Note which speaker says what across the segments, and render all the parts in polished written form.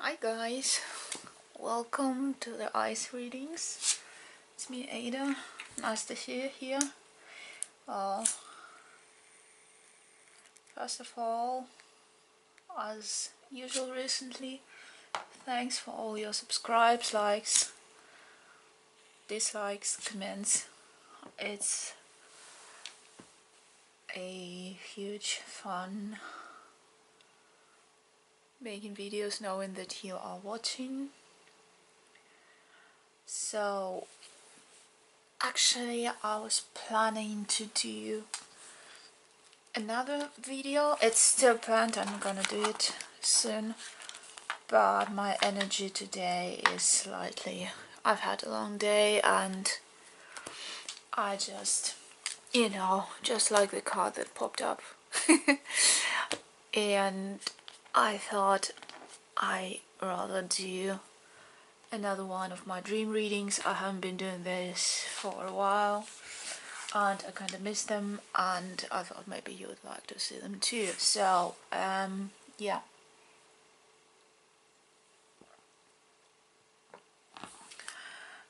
Speaker 1: Hi guys, welcome to the ice readings. It's me Ada, nice to see you here. Uh, First of all, as usual recently, thanks for all your subscribes, likes, dislikes, comments. It's a huge fun making videos knowing that you are watching. So actually I was planning to do another video. It's still planned, I'm gonna do it soon, but my energy today is slightly, I've had a long day and I just, just like the card that popped up and I thought I rather do another one of my dream readings. I haven't been doing this for a while and I kind of miss them, and I thought maybe you would like to see them too. So yeah,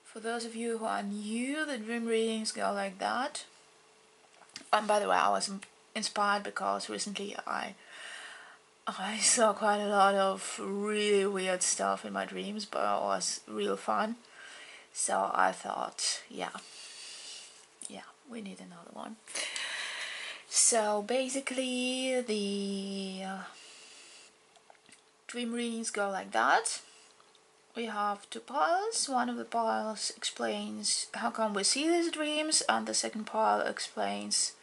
Speaker 1: for those of you who are new, the dream readings go like that. And by the way, I was inspired because recently I saw quite a lot of really weird stuff in my dreams, but it was real fun. So I thought, yeah, we need another one. So basically the dream readings go like that. We have two piles. One of the piles explains how come we see these dreams, and the second pile explains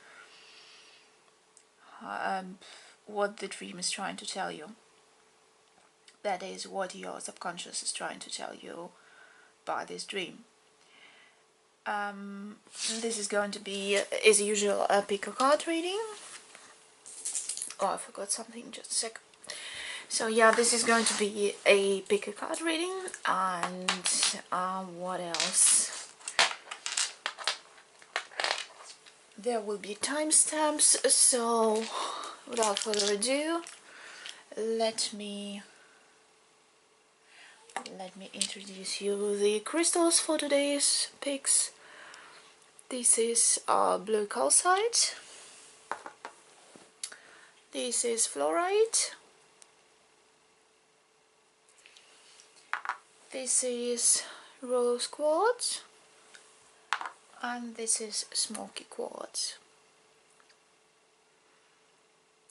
Speaker 1: what the dream is trying to tell you. That is, what your subconscious is trying to tell you by this dream. This is going to be, as usual, a pick a card reading. Oh, I forgot something, just a sec. So yeah, this is going to be a pick a card reading, and what else? There will be timestamps, so without further ado, let me introduce you the crystals for today's picks. This is blue calcite. This is fluorite. This is rose quartz. And this is smoky quartz.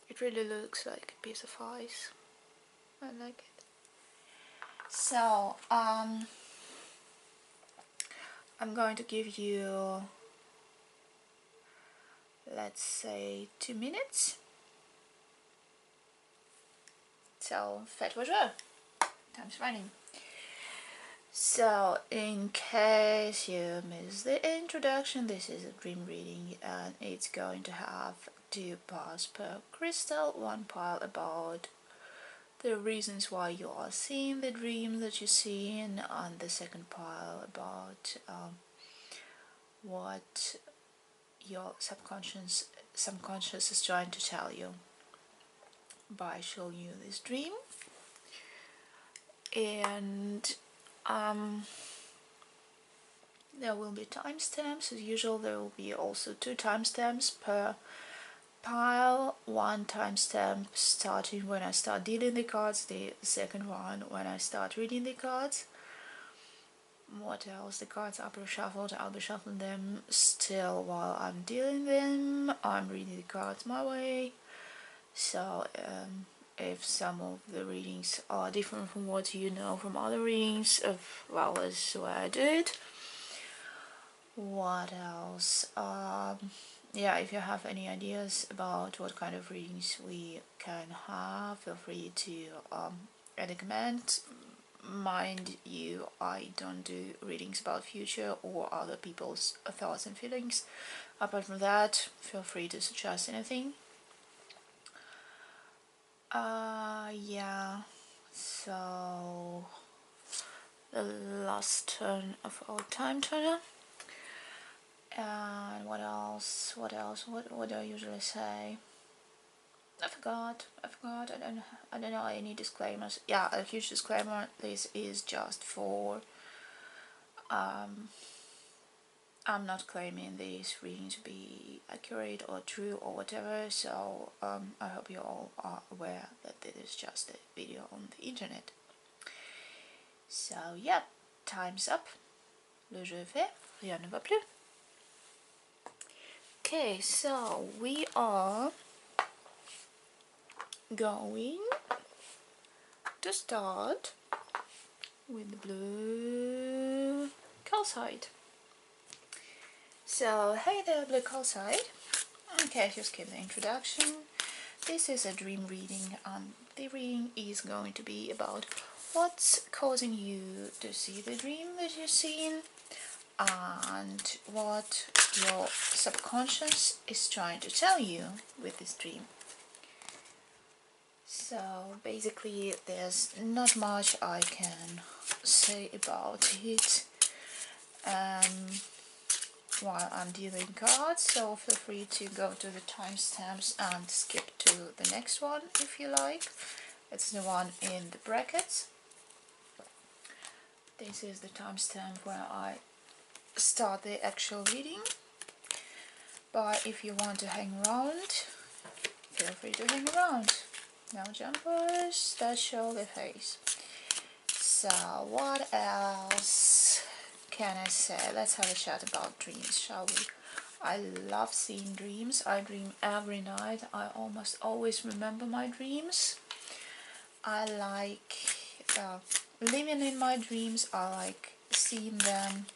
Speaker 1: It really looks like a piece of ice. I like it. So I'm going to give you, let's say, 2 minutes. So faites vos jeux. Time's running. So in case you missed the introduction, this is a dream reading and it's going to have 2 piles per crystal. One pile about the reasons why you are seeing the dream that you're seeing, and the second pile about what your subconscious is trying to tell you by showing you this dream. And there will be timestamps. As usual, there will be also 2 timestamps per pile. One timestamp starting when I start dealing the cards, the second one when I start reading the cards. What else? The cards are pre-shuffled. I'll be shuffling them still while I'm dealing them. I'm reading the cards my way. So if some of the readings are different from what you know from other readings, well, that's the way I do it. What else? Yeah, if you have any ideas about what kind of readings we can have, feel free to add a comment. Mind you, I don't do readings about future or other people's thoughts and feelings. Apart from that, feel free to suggest anything. Yeah, so the last turn of our time turner. And what else? What do I usually say? I forgot. I don't know any disclaimers. Yeah, a huge disclaimer. This is just for. I'm not claiming this reading to be accurate or true or whatever. So I hope you all are aware that this is just a video on the internet. So yeah, time's up. Le jeu est fait. Rien ne va plus. Okay, so we are going to start with the blue calcite. So, hey there, blue calcite. Okay, just skip the introduction. This is a dream reading, and the reading is going to be about what's causing you to see the dream that you're seeing, and what your subconscious is trying to tell you with this dream. So basically there's not much I can say about it while I'm dealing cards, so feel free to go to the timestamps and skip to the next one if you like. It's the one in the brackets. This is the timestamp where I start the actual reading, but if you want to hang around, feel free to hang around. No jumpers that show the face. So what else can I say? Let's have a chat about dreams, shall we? I love seeing dreams. I dream every night. I almost always remember my dreams. I like living in my dreams. I like seeing them.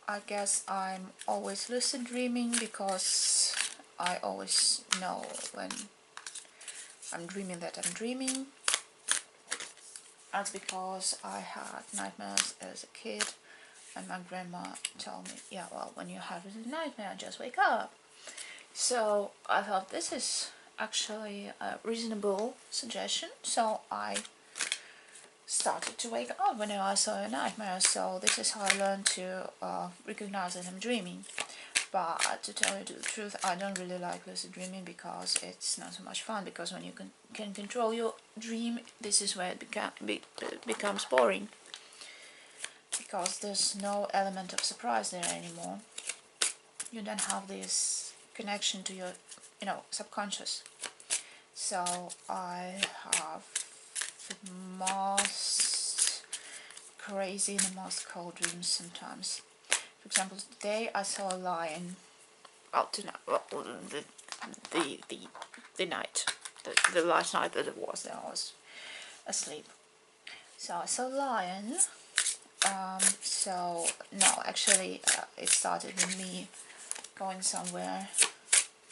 Speaker 1: I guess I'm always lucid dreaming because I always know when I'm dreaming that I'm dreaming. That's because I had nightmares as a kid, and my grandma told me, yeah, well, when you have a nightmare, just wake up. So I thought this is actually a reasonable suggestion, so I started to wake up whenever I saw a nightmare. So this is how I learned to recognize that I'm dreaming. But to tell you the truth, I don't really like lucid dreaming because it's not so much fun, because when you can control your dream, this is where it becomes boring, because there's no element of surprise there anymore. You don't have this connection to your, subconscious. So I have the most crazy and the most cold dreams sometimes. For example, today I saw a lion. Well, tonight, the night, the last night that it was, I was asleep. So I saw a lion. So no, actually, it started with me going somewhere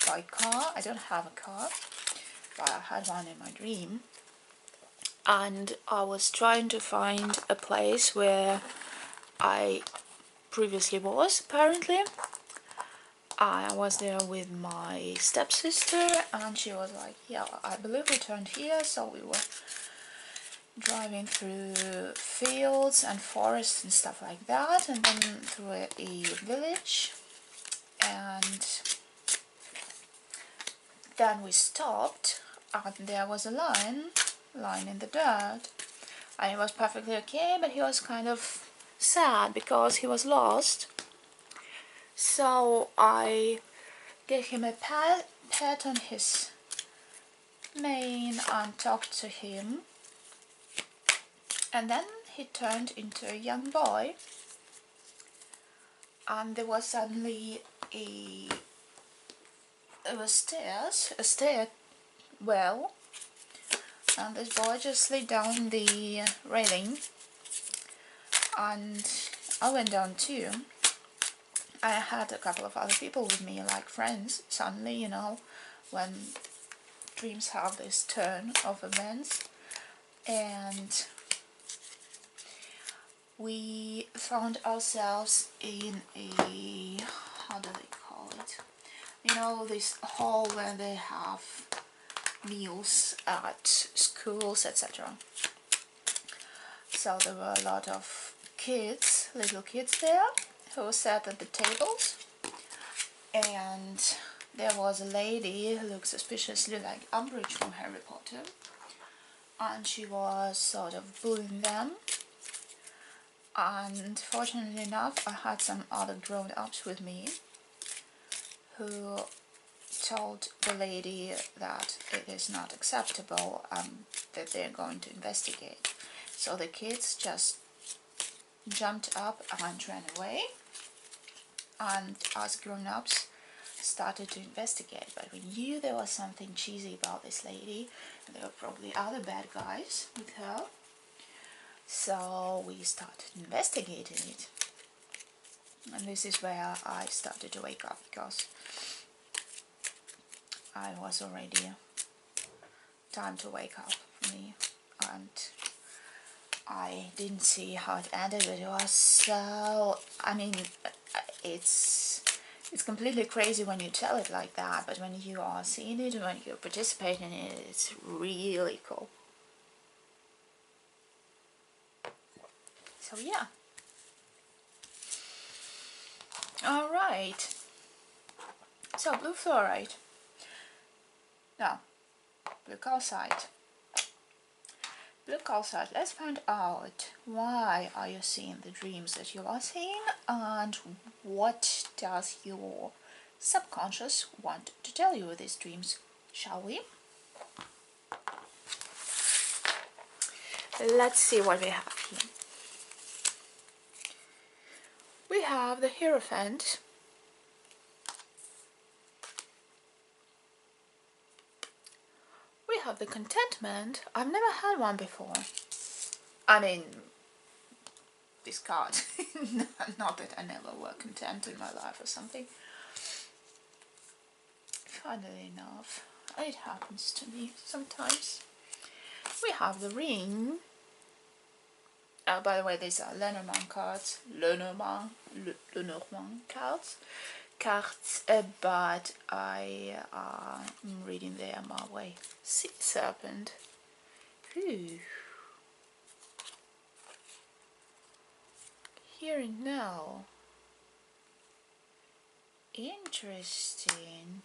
Speaker 1: by car. I don't have a car, but I had one in my dream, and I was trying to find a place where I previously was, apparently. I was there with my stepsister, and she was like, yeah, I believe we turned here. So we were driving through fields and forests and stuff like that, and then through a village, and then we stopped, and there was a lion lying in the dirt, and he was perfectly okay, but he was kind of sad because he was lost. So I gave him a pat on his mane and talked to him, and then he turned into a young boy, and there was suddenly a stairwell, and this boy just slid down the railing, and I went down too. I had a couple of other people with me, like friends. Suddenly, when dreams have this turn of events, and we found ourselves in a, how do they call it? This hall where they have meals at schools, etc. So there were a lot of little kids there, who sat at the tables, and there was a lady who looked suspiciously like Umbridge from Harry Potter, and she was sort of bullying them. And fortunately enough, I had some other grown-ups with me who told the lady that it is not acceptable and that they're going to investigate. So the kids just jumped up and ran away, and us grown-ups started to investigate, but we knew there was something cheesy about this lady, and there were probably other bad guys with her. So we started investigating it, and this is where I started to wake up, because I was already time to wake up for me, and I didn't see how it ended, but it was so, I mean, it's completely crazy when you tell it like that, but when you are seeing it, when you participate in it, it's really cool. So yeah. Alright. So blue fluoride. Now, blue calcite. Blue calcite, let's find out why are you seeing the dreams that you are seeing, and what does your subconscious want to tell you with these dreams, shall we? Let's see what we have here. We have the Hierophant, we have the Contentment. I've never had one before. I mean, this card. Not that I never were content in my life or something. Funnily enough, it happens to me sometimes. We have the Ring. By the way, these are Lenormand cards. Lenormand cards. But I am reading them my way. Sea Serpent. Ooh. Here and now. Interesting.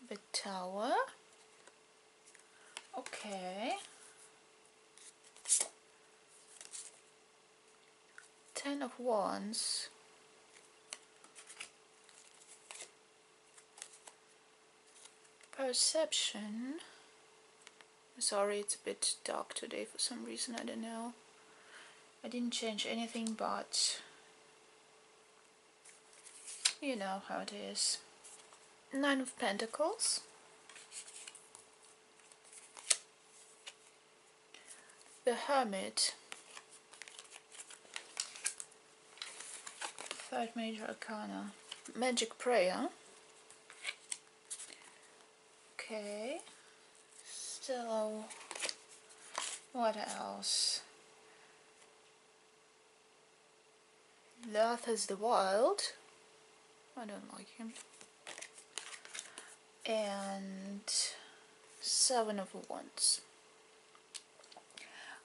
Speaker 1: The Tower. Okay. 10 of Wands. Perception. Sorry, it's a bit dark today for some reason, I don't know. I didn't change anything, but you know how it is. 9 of Pentacles. The Hermit. 3rd Major Arcana. Magic Prayer. Okay. So, what else? Earth is the Wild. I don't like him. And 7 of Wands.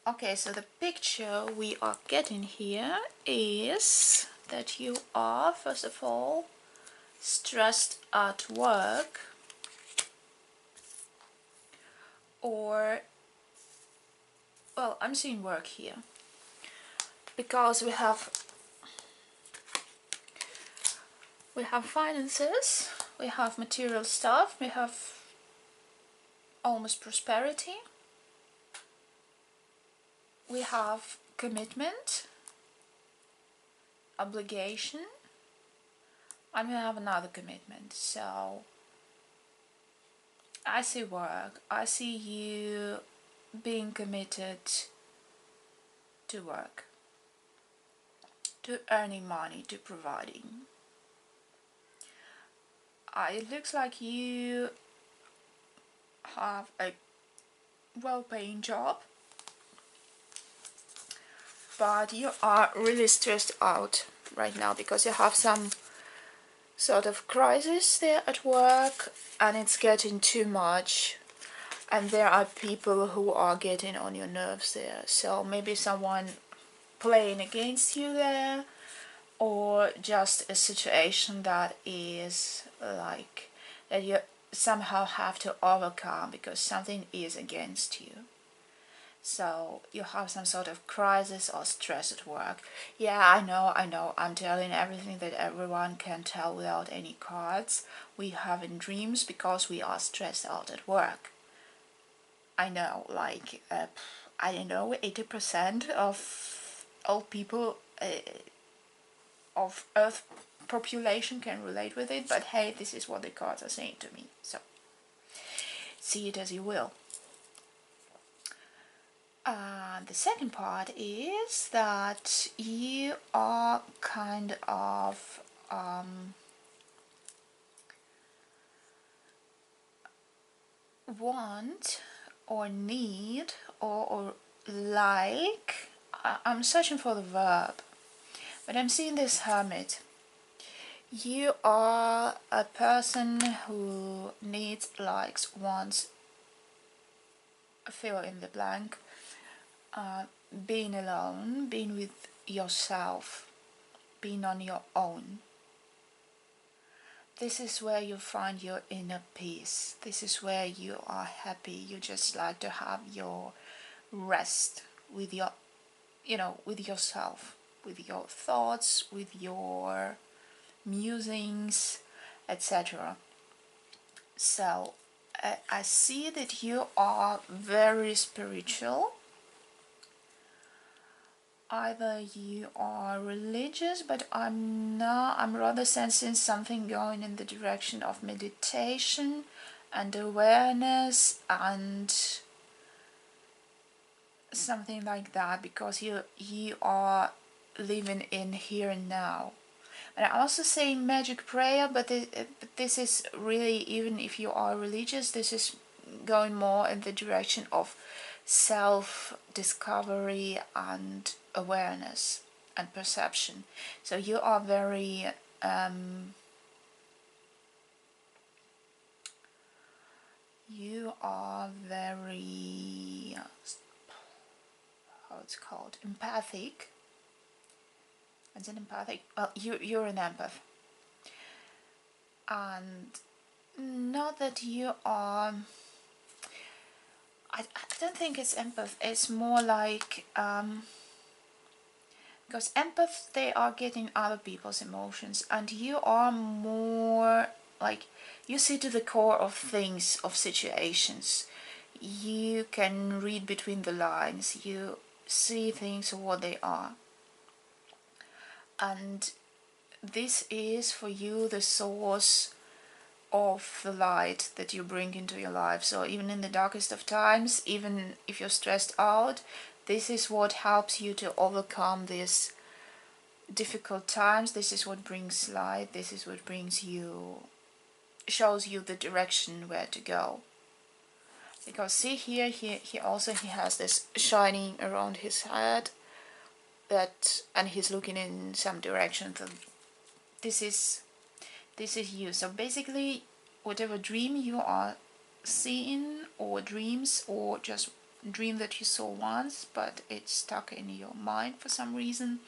Speaker 1: Okay, so the picture we are getting here is that you are, first of all, stressed at work, or, well, I'm seeing work here, because we have finances, we have material stuff, we have almost prosperity, we have commitment, obligation, and we have another commitment. So I see work, I see you being committed to work, to earning money, to providing. It looks like you have a well-paying job, but you are really stressed out right now because you have some sort of crisis there at work, and it's getting too much, and there are people who are getting on your nerves there. So maybe someone playing against you there, or just a situation that is like that you somehow have to overcome because something is against you. So you have some sort of crisis or stress at work. Yeah, I know, I'm telling everything that everyone can tell without any cards. We have in dreams because we are stressed out at work. I know, like, I don't know, 80% of all people of Earth population can relate with it, but hey, this is what the cards are saying to me, so see it as you will. The second part is that you are kind of want or need or like, I'm searching for the verb, but I'm seeing this hermit. You are a person who needs, likes, wants, fill in the blank, being alone, being with yourself, being on your own. This is where you find your inner peace. This is where you are happy. You just like to have your rest with your, with yourself, with your thoughts, with your musings, etc. So I see that you are very spiritual. Either you are religious, but I'm rather sensing something going in the direction of meditation and awareness and something like that, because you are living in here and now. And I also say magic prayer, but this is really, even if you are religious, this is going more in the direction of self-discovery and awareness and perception. So you are very how it's called, empathic. As an empathic, well, you're an empath, and not that you are. I don't think it's empath. It's more like because empaths, they are getting other people's emotions, and you are more like, you see to the core of things, of situations. You can read between the lines. You see things for what they are. And this is for you the source of the light that you bring into your life. So even in the darkest of times, even if you're stressed out, this is what helps you to overcome these difficult times. This is what brings light. This is what shows you the direction where to go. Because see here, he has this shining around his head, and he's looking in some direction. So this is you. So basically, whatever dream you are seeing, or dreams, or just dream that you saw once but it's stuck in your mind for some reason,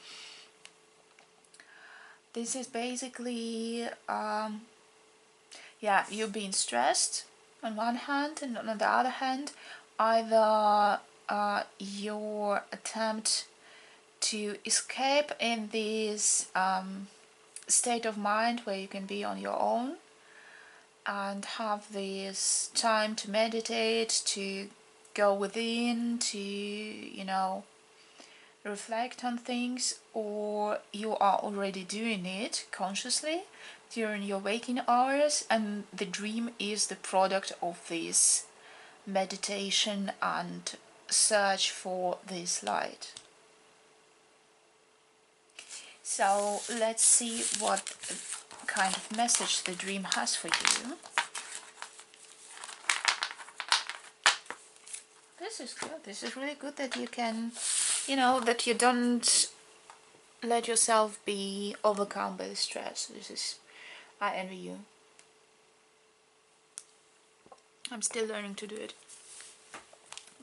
Speaker 1: this is basically you being stressed on one hand, and on the other hand, either your attempt to escape in this state of mind where you can be on your own and have this time to meditate, to go within, to reflect on things, or you are already doing it consciously during your waking hours, and the dream is the product of this meditation and search for this light. So let's see what kind of message the dream has for you. This is good. This is really good that you can, that you don't let yourself be overcome by the stress. I envy you. I'm still learning to do it.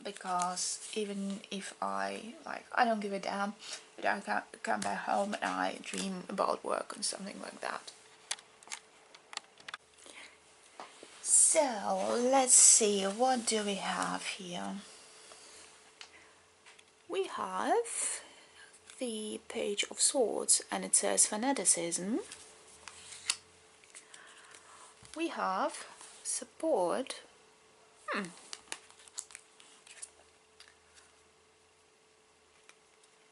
Speaker 1: because even if I don't give a damn, but I come back home and I dream about work and something like that. So let's see, what do we have here? We have the Page of Swords and it says fanaticism. We have support.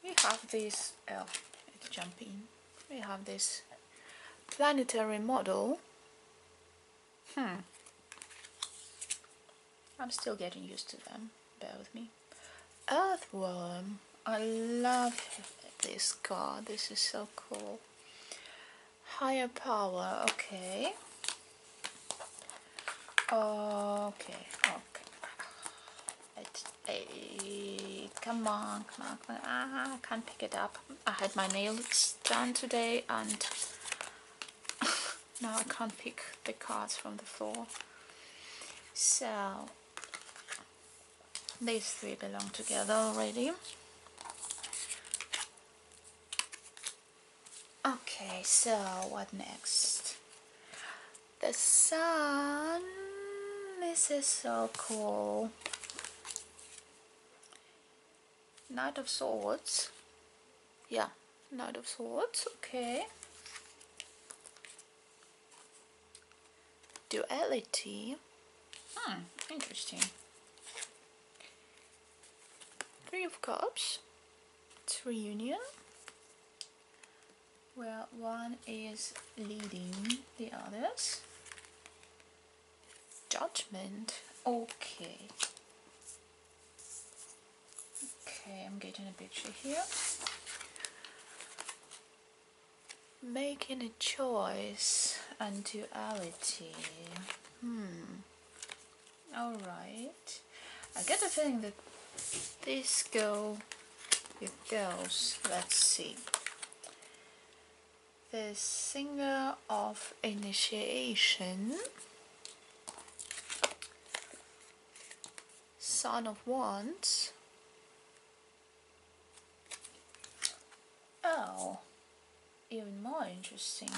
Speaker 1: We have this, oh, it's jumping. We have this planetary model. I'm still getting used to them, bear with me. Earthworm. I love this card, this is so cool. Higher power, okay. Okay. Come on. I can't pick it up. I had my nails done today and now I can't pick the cards from the floor. So these three belong together already. Okay, so what next? The sun. This is so cool. Knight of Swords. Yeah, Knight of Swords, okay. Duality. Interesting. Three of Cups. It's reunion. Where one is leading the others. Judgment. Okay. Okay, I'm getting a picture here. Making a choice and duality. Alright. I get the feeling that these go with those. Let's see. The Singer of Initiation. Son of Wands. Oh, even more interesting.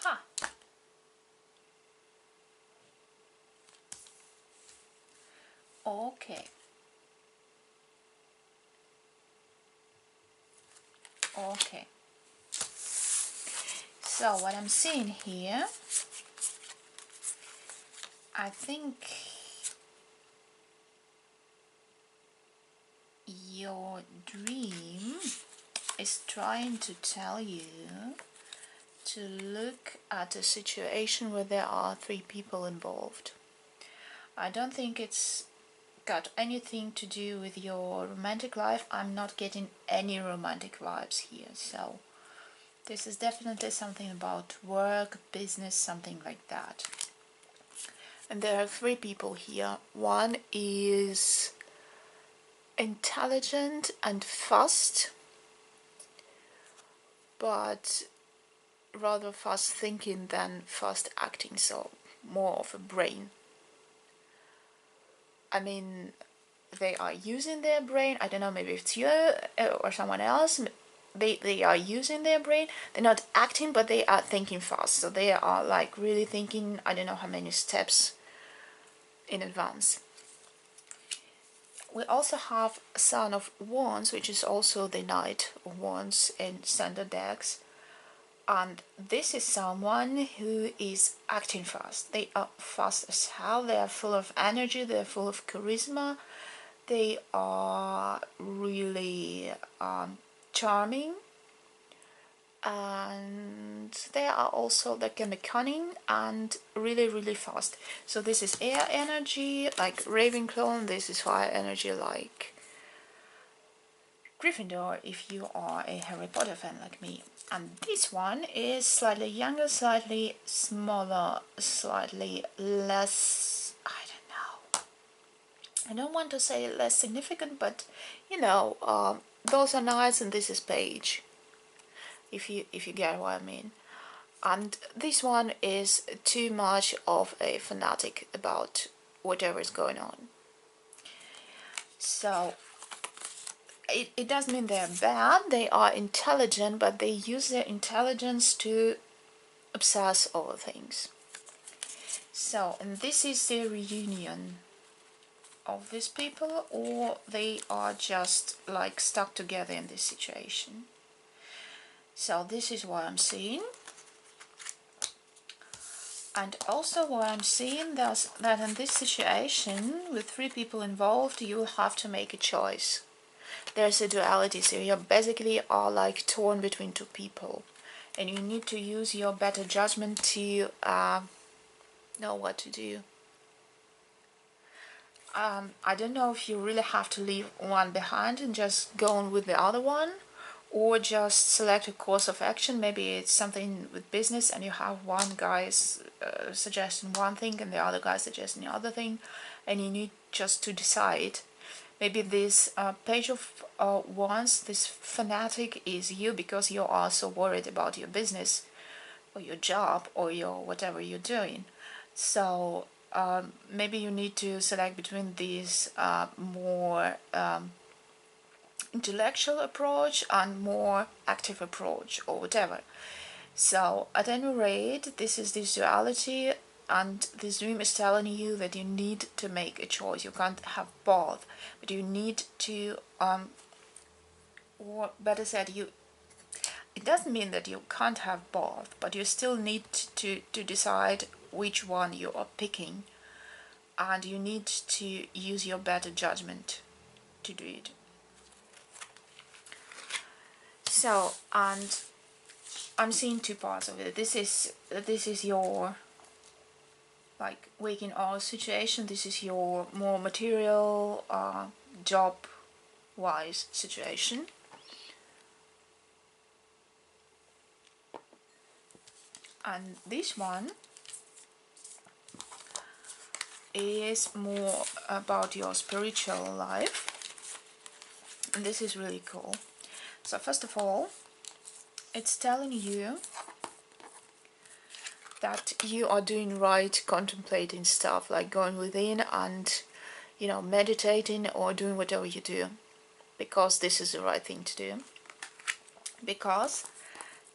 Speaker 1: Ha! Okay. Okay. So what I'm seeing here, I think your dream is trying to tell you to look at a situation where there are three people involved. I don't think it's got anything to do with your romantic life. I'm not getting any romantic vibes here, so this is definitely something about work, business, something like that. And there are three people here. One is intelligent and fast, but rather fast thinking than fast acting, so more of a brain. I mean, they are using their brain. I don't know, maybe it's you or someone else. They are using their brain. They're not acting, but they are thinking fast. So they are like really thinking, I don't know how many steps in advance. We also have Son of Wands, which is also the Knight of Wands in standard decks. And this is someone who is acting fast. They are fast as hell. They are full of energy. They're full of charisma. They are really charming. And they are also, they can be cunning and really, really fast. So this is air energy, like Ravenclaw, and this is fire energy, like Gryffindor, if you are a Harry Potter fan like me. And this one is slightly younger, slightly smaller, slightly less, I don't know. I don't want to say less significant, but you know, those are knights and this is page. If you get what I mean. And this one is too much of a fanatic about whatever is going on. So it doesn't mean they're bad, they are intelligent, but they use their intelligence to obsess over things. So, and this is the reunion of these people, or they are just like stuck together in this situation. So this is what I'm seeing. And also what I'm seeing is that in this situation, with 3 people involved, you will have to make a choice. There's a duality, so you basically are like torn between 2 people. And you need to use your better judgment to know what to do. I don't know if you really have to leave one behind and just go on with the other one, or just select a course of action. Maybe it's something with business and you have one guy suggesting one thing and the other guy suggesting the other thing, and you need just to decide. Maybe this page of wands, this fanatic, is you because you are so worried about your business or your job or your whatever you're doing. So maybe you need to select between these more intellectual approach and more active approach or whatever. So at any rate, this is this duality, and this dream is telling you that you need to make a choice. You can't have both, but you need to or better said, it doesn't mean that you can't have both, but you still need to decide which one you are picking, and you need to use your better judgment to do it. So, and I'm seeing 2 parts of it. This is your like waking hour situation. This is your more material job wise situation. And this one is more about your spiritual life, and this is really cool. So first of all, it's telling you that you are doing right, contemplating stuff, like going within and, you know, meditating or doing whatever you do, because this is the right thing to do, because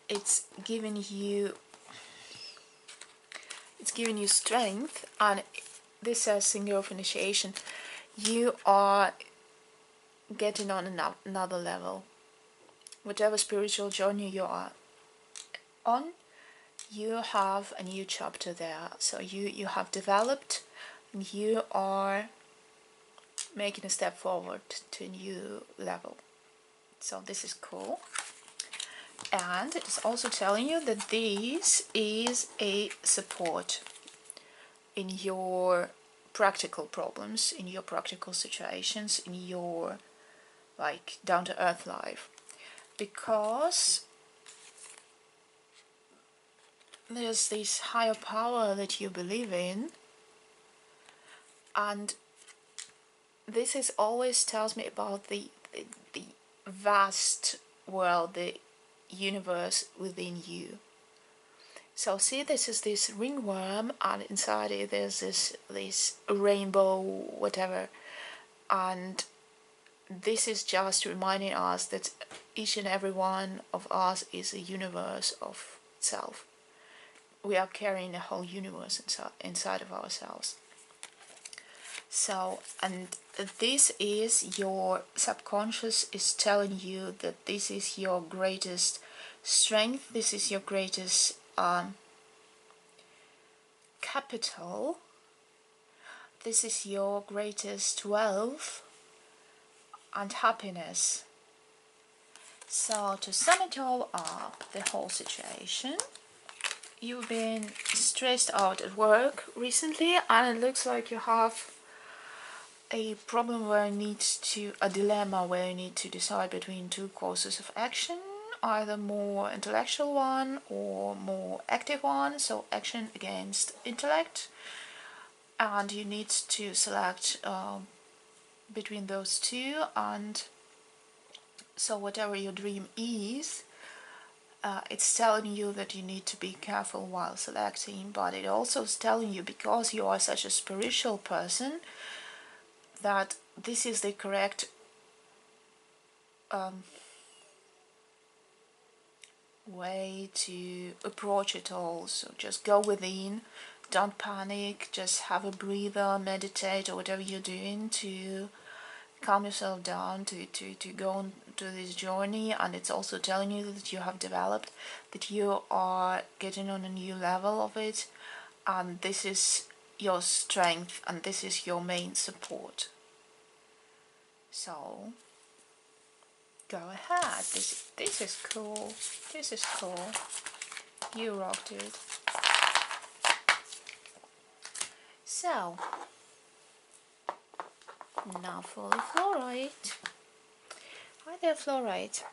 Speaker 1: it's giving you strength. And this says singer of initiation, you are getting on another level. Whatever spiritual journey you are on, you have a new chapter there. So you have developed, and you are making a step forward to a new level. So this is cool. And it's also telling you that this is a support in your practical problems, in your practical situations, in your like down-to-earth life, because there's this higher power that you believe in, and this is always tells me about the vast world, the universe within you. So see, this is this ringworm, and inside it there's this rainbow whatever, and this is just reminding us that each and every one of us is a universe of itself. We are carrying a whole universe inside of ourselves. So, and this is your subconscious is telling you that this is your greatest strength, this is your greatest capital, this is your greatest wealth and happiness. So to sum it all up, the whole situation, you've been stressed out at work recently, and it looks like you have a problem where you need to, a dilemma where you need to decide between 2 courses of action, either more intellectual one or more active one, so action against intellect, and you need to select between those 2. And so whatever your dream is, it's telling you that you need to be careful while selecting, but it also is telling you, because you are such a spiritual person, that this is the correct way to approach it all. So just go within, don't panic, just have a breather, meditate, or whatever you're doing to calm yourself down, to go on to this journey. And it's also telling you that you have developed, that you are getting on a new level of it, and this is your strength and this is your main support. So go ahead. This is cool. This is cool. You rock, dude. So now for the fluorite. Hi there, fluorite.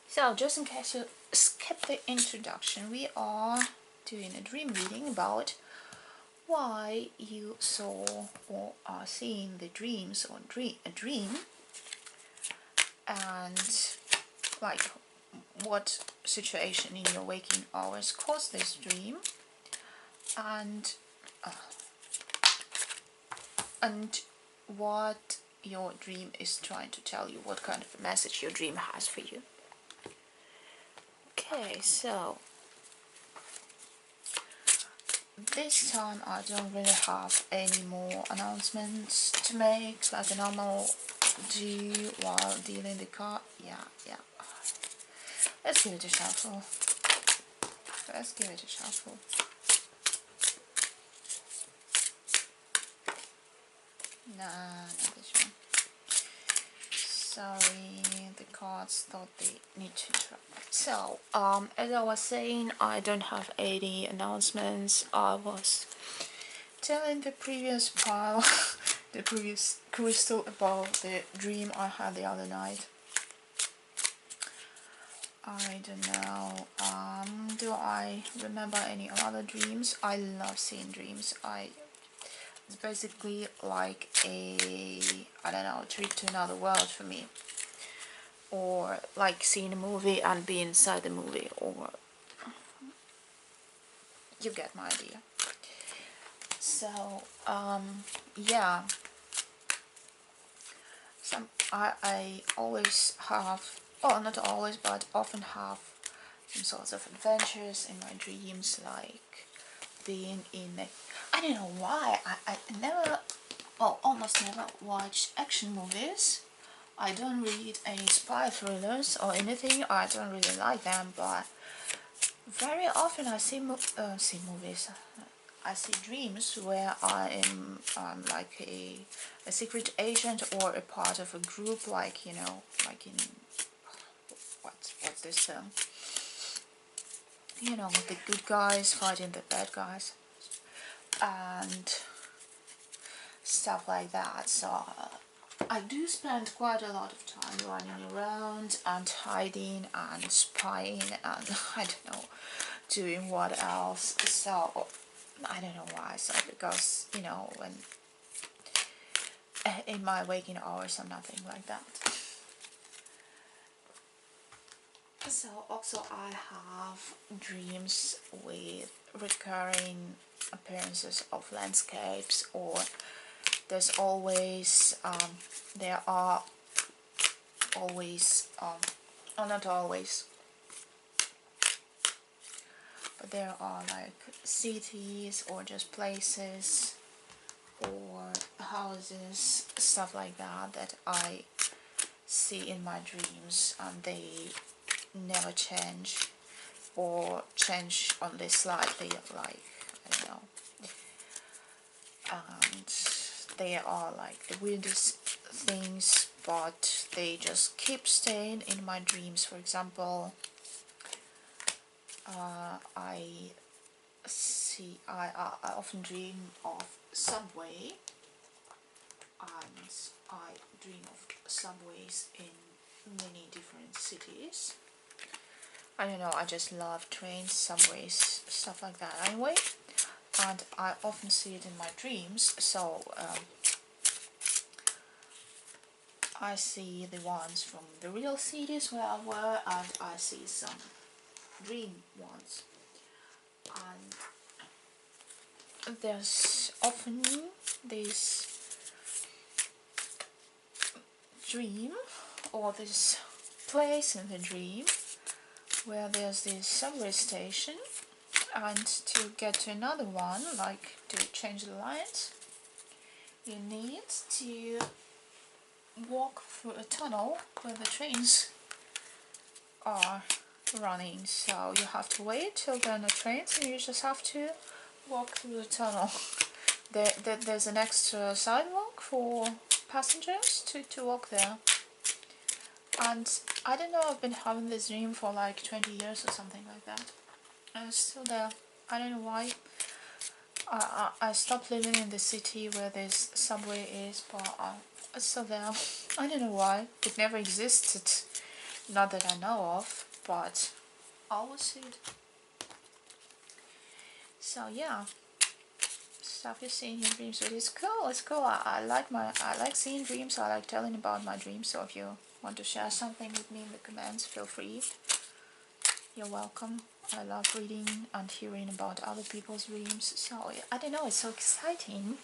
Speaker 1: So just in case you skipped the introduction, we are doing a dream reading about why you saw or are seeing the dreams, or a dream, and like what situation in your waking hours caused this dream, and what your dream is trying to tell you, what kind of a message your dream has for you. Okay, so this time I don't really have any more announcements to make like a normal do while dealing the card. Yeah. Let's give it a shuffle. Nah, not this one. Sorry, the cards thought they need to try. So, as I was saying, I don't have any announcements. I was telling the previous pile, the previous crystal, about the dream I had the other night. I don't know, do I remember any other dreams? I love seeing dreams. It's basically like a, I don't know, a trip to another world for me. Or like seeing a movie and be inside the movie, or you get my idea. So, yeah. I always have, well, not always, but often have some sorts of adventures in my dreams, like being in a, I don't know why, I never, well, almost never watch action movies. I don't read any spy thrillers or anything. I don't really like them, but very often I see movies. I see dreams where I am like a secret agent or a part of a group, like, you know, like in what's this you know, the good guys fighting the bad guys and stuff like that. So I do spend quite a lot of time running around and hiding and spying and I don't know, doing what else. So I don't know why. So because, you know, when in my waking hours I'm nothing like that. So also I have dreams with recurring appearances of landscapes, or there's always there are always or not always, but there are like cities or just places or houses, stuff like that, that I see in my dreams, and they never change or change only slightly, like, I don't know, and they are like the weirdest things, but they just keep staying in my dreams. For example, I often dream of subway, and I dream of subways in many different cities. I don't know, I just love trains, subways, stuff like that anyway, and I often see it in my dreams. So I see the ones from the real cities where I were, and I see some dream ones. And there's often this dream or this place in the dream where there's this subway station, and to get to another one, like to change the lines, you need to walk through a tunnel where the trains are running. So you have to wait till there are no trains and you just have to walk through the tunnel. There's an extra sidewalk for passengers to walk there. And I don't know, I've been having this dream for like 20 years or something like that. And it's still there. I don't know why. I stopped living in the city where this subway is, but it's still there. I don't know why. It never existed. Not that I know of, but I always see it. So yeah, stuff you see in your dreams. But it's cool. It's cool. I like seeing dreams. I like telling about my dreams. So if you want to share something with me in the comments, feel free. You're welcome. I love reading and hearing about other people's dreams. So I don't know. It's so exciting.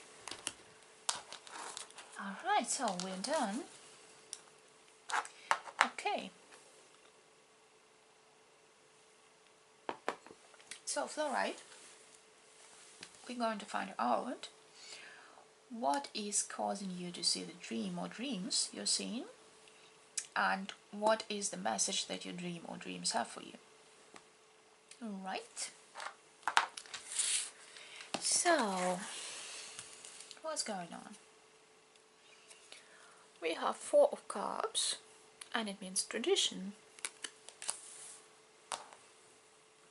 Speaker 1: All right. So we're done. Okay. So fluoride. We're going to find out what is causing you to see the dream or dreams you're seeing, and what is the message that your dream or dreams have for you. Alright, so what's going on? We have 4 of cups, and it means tradition.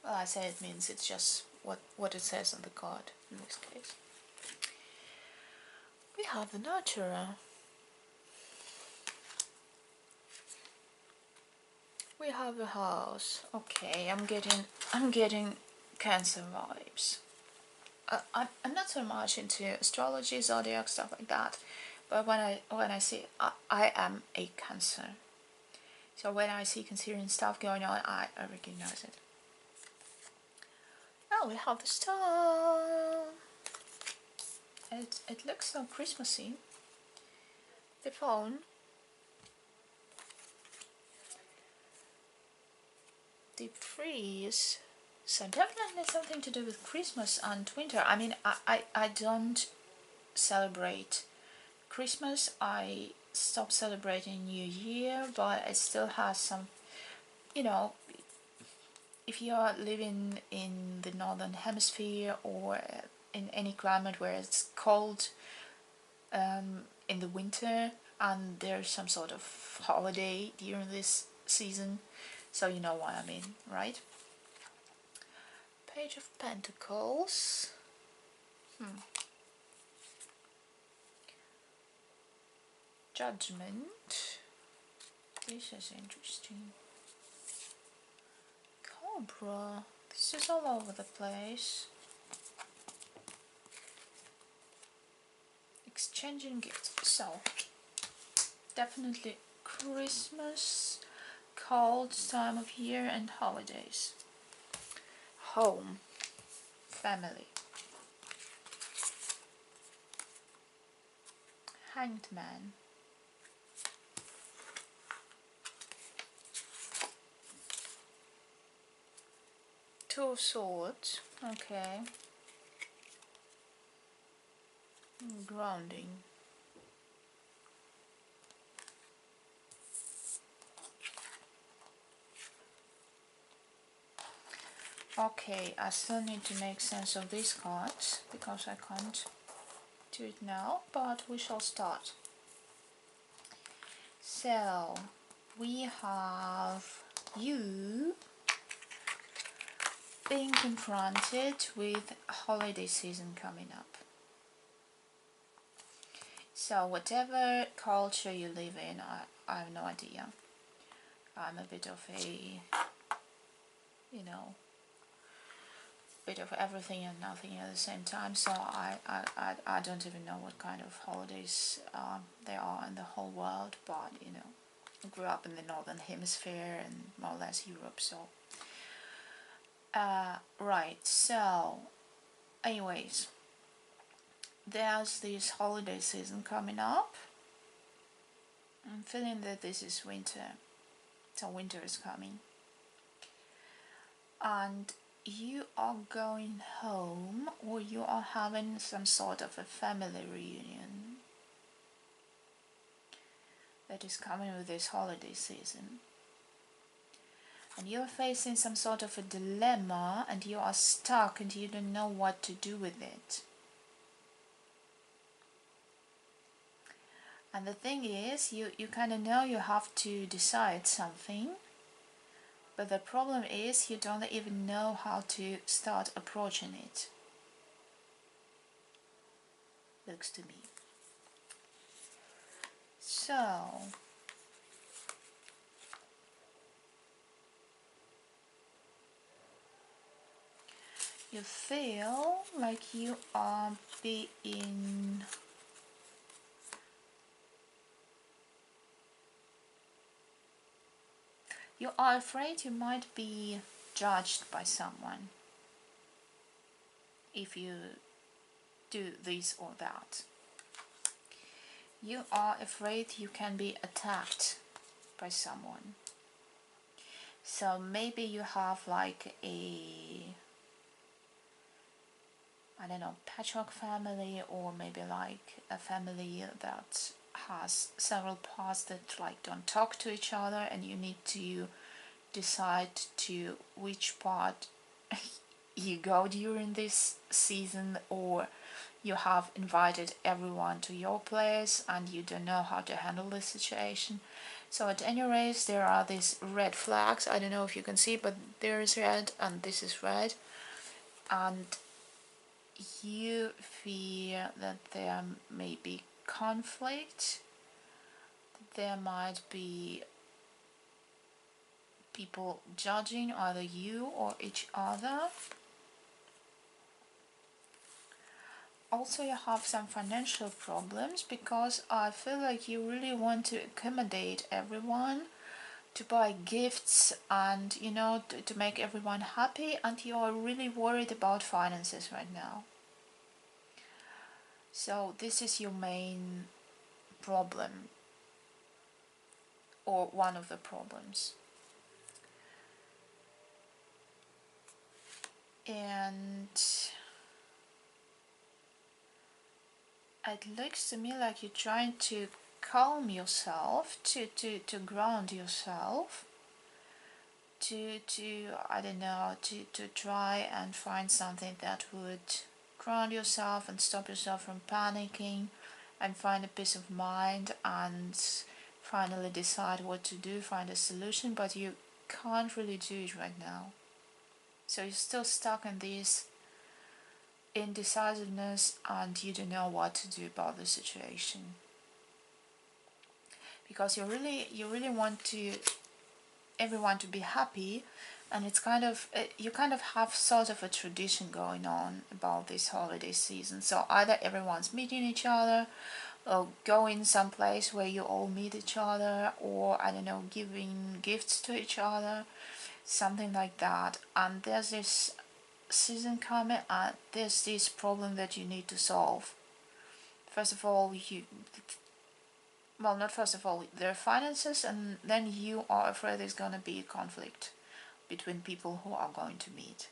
Speaker 1: Well, I say it means, it's just what it says on the card in this case. We have the nurturer. We have a house. Okay, I'm getting Cancer vibes. I'm not so much into astrology, zodiac, stuff like that, but when I see I am a Cancer, so when I see Cancerian stuff going on, I recognize it. Oh, we have the star. It looks so Christmassy. The phone. Deep freeze. So definitely something to do with Christmas and winter. I mean, I don't celebrate Christmas. I stopped celebrating New Year, but it still has some, you know, if you are living in the northern hemisphere or in any climate where it's cold in the winter, and there's some sort of holiday during this season, so you know what I mean, right? Page of Pentacles. Judgment. This is interesting. Cobra. This is all over the place. Exchanging gifts. So, definitely Christmas, cold time of year, and holidays. Home. Family. Hanged Man. Two of Swords. Okay. Grounding. Okay, I still need to make sense of these cards because I can't do it now, but we shall start. So, we have you being confronted with holiday season coming up. So whatever culture you live in, I have no idea. I'm a bit of a, you know, bit of everything and nothing at the same time, so I don't even know what kind of holidays there are in the whole world, but you know, I grew up in the northern hemisphere and more or less Europe, so Right, so anyways, there's this holiday season coming up. I'm feeling that this is winter, so winter is coming, and you are going home, or you are having some sort of a family reunion that is coming with this holiday season, and you're facing some sort of a dilemma, and you are stuck and you don't know what to do with it. And the thing is, you kind of know you have to decide something, but the problem is you don't even know how to start approaching it. Looks to me. So, you feel like you are being you are afraid you might be judged by someone if you do this or that. You are afraid you can be attacked by someone. So maybe you have like a, I don't know, patchwork family, or maybe like a family that has several parts that like don't talk to each other, and you need to decide to which part you go during this season, or you have invited everyone to your place and you don't know how to handle the situation. So at any rate, there are these red flags. I don't know if you can see, but there is red and this is red, and you fear that there may be conflict. There might be people judging either you or each other. Also, you have some financial problems, because I feel like you really want to accommodate everyone, to buy gifts, and you know, to make everyone happy, and you are really worried about finances right now. So this is your main problem, or one of the problems. And it looks to me like you're trying to calm yourself, to ground yourself, to I don't know, to try and find something that would ground yourself and stop yourself from panicking, and find a peace of mind, and finally decide what to do, find a solution, but you can't really do it right now. So you're still stuck in this indecisiveness, and you don't know what to do about the situation, because you really want to everyone to be happy, and it's kind of you kind of have sort of a tradition going on about this holiday season. So either everyone's meeting each other, or going someplace where you all meet each other, or I don't know, giving gifts to each other, something like that. And there's this season coming, and there's this problem that you need to solve. First of all, well, not first of all, their finances, and then you are afraid there's going to be a conflict between people who are going to meet.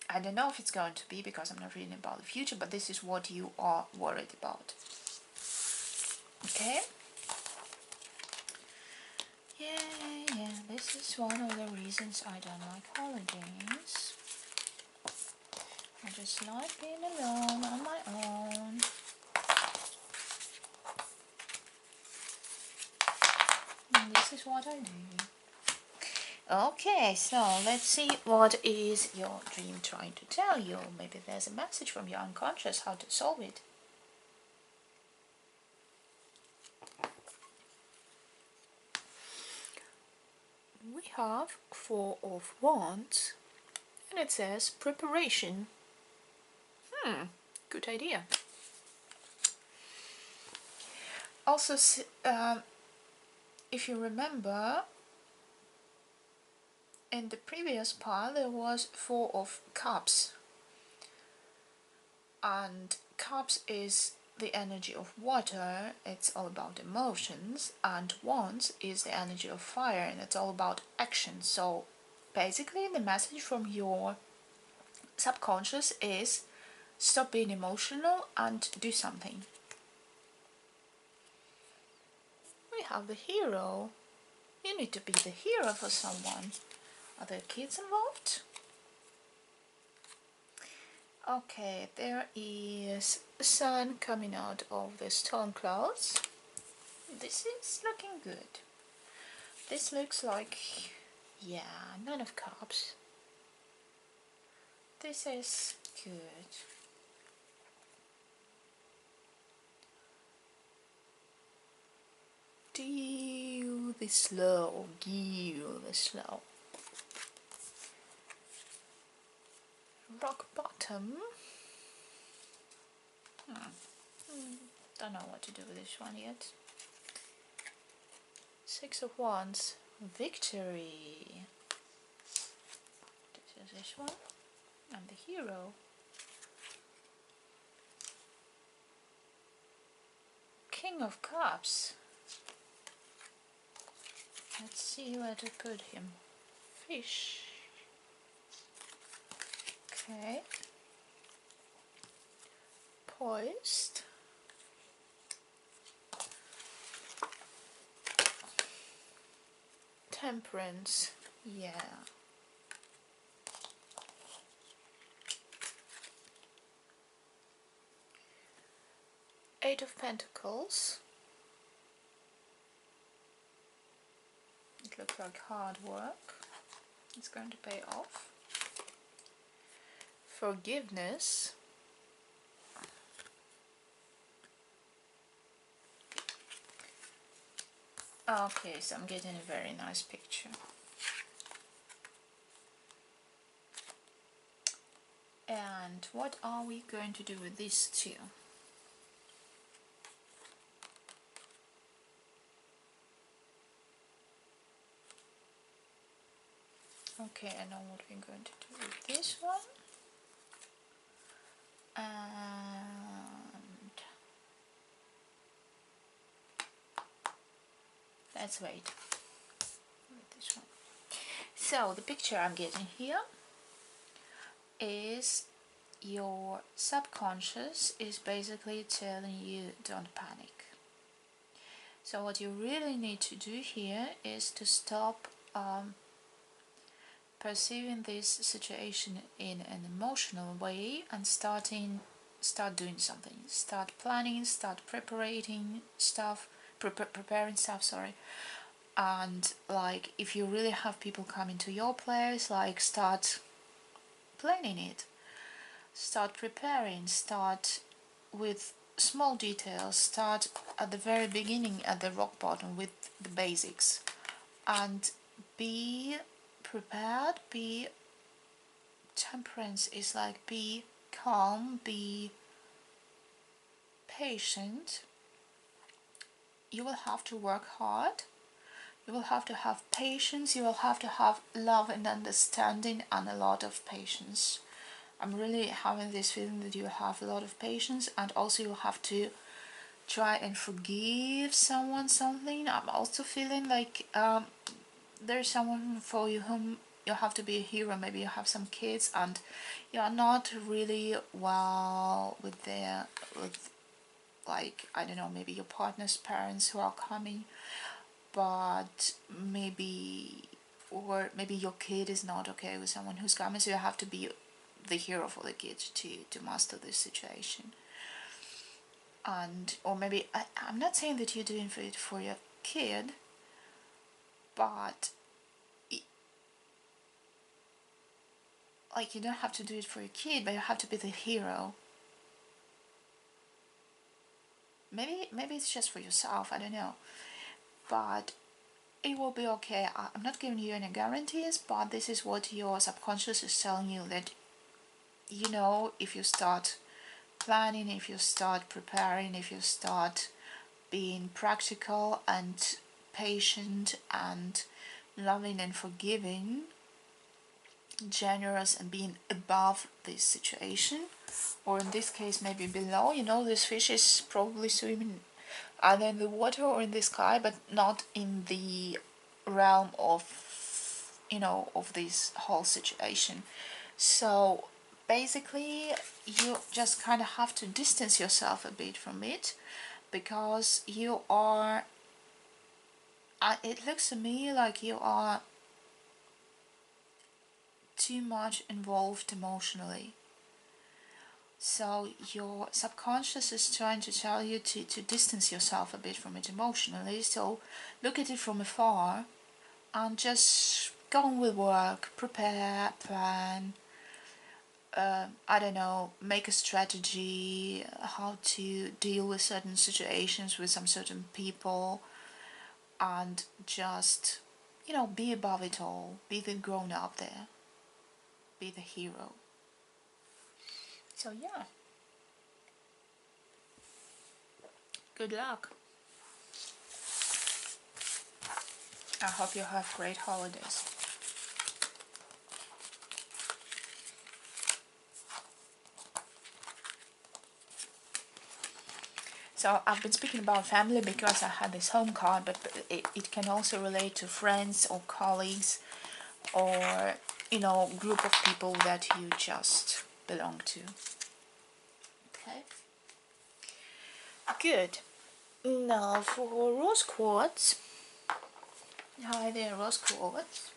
Speaker 1: I don't know if it's going to be, because I'm not reading about the future, but this is what you are worried about. Okay? Yeah, this is one of the reasons I don't like holidays. I just like being alone on my own. And this is what I do. Okay, so let's see, what is your dream trying to tell you? Maybe there's a message from your unconscious, how to solve it. We have Four of Wands, and it says preparation. Good idea. Also, if you remember, In the previous pile there was 4 of cups, and cups is the energy of water, it's all about emotions, and wands is the energy of fire, and it's all about action. So basically the message from your subconscious is stop being emotional and do something. We have the hero. You need to be the hero for someone. Are there kids involved? Okay, there is sun coming out of the storm clouds. This is looking good. This looks like, yeah, 9 of cups. This is good. Deal this slow, deal this slow. Rock bottom. Don't know what to do with this one yet. 6 of Wands. Victory. This is this one. I'm the hero. King of Cups. Let's see where to put him. Fish. Okay. Poised. Temperance. Yeah. Eight of Pentacles. It looks like hard work. It's going to pay off. Forgiveness. Okay, so I'm getting a very nice picture. And what are we going to do with these two? Okay, I know what we're going to do with this one. And let's wait with this one. So the picture I'm getting here is your subconscious is basically telling you don't panic. So what you really need to do here is to stop perceiving this situation in an emotional way and start doing something. Start planning, start preparing stuff, sorry. And like if you really have people coming to your place, like start planning it. Start preparing, start with small details, start at the very beginning at the rock bottom with the basics, and be prepared. Be temperance is like be calm, be patient. You will have to work hard, you will have to have patience, you will have to have love and understanding and a lot of patience. I'm really having this feeling that you have a lot of patience, and also you have to try and forgive someone something. I'm also feeling like there's someone for you whom you have to be a hero. Maybe you have some kids and you're not really well with like, I don't know, maybe your partner's parents who are coming, but maybe your kid is not okay with someone who's coming, so you have to be the hero for the kids to master this situation. And or maybe I'm not saying that you're doing it for your kid, but like you don't have to do it for your kid, but you have to be the hero. Maybe it's just for yourself, I don't know, but it will be okay. I'm not giving you any guarantees, but this is what your subconscious is telling you, that you know, if you start planning, if you start preparing, if you start being practical and patient and loving and forgiving, generous and being above this situation, or in this case maybe below. You know, this fish is probably swimming either in the water or in the sky, but not in the realm of, you know, of this whole situation. So basically you just kind of have to distance yourself a bit from it, because you are, it looks to me like you are too much involved emotionally. So your subconscious is trying to tell you to distance yourself a bit from it emotionally. So look at it from afar and just go on with work, prepare, plan, I don't know, make a strategy, how to deal with certain situations with some certain people, and just, you know, be above it all, be the grown up there, be the hero. So yeah, good luck. I hope you have great holidays. So I've been speaking about family because I had this home card, but it can also relate to friends or colleagues, or, you know, group of people that you just belong to. Okay, good. Now for rose quartz. Hi there, rose quartz.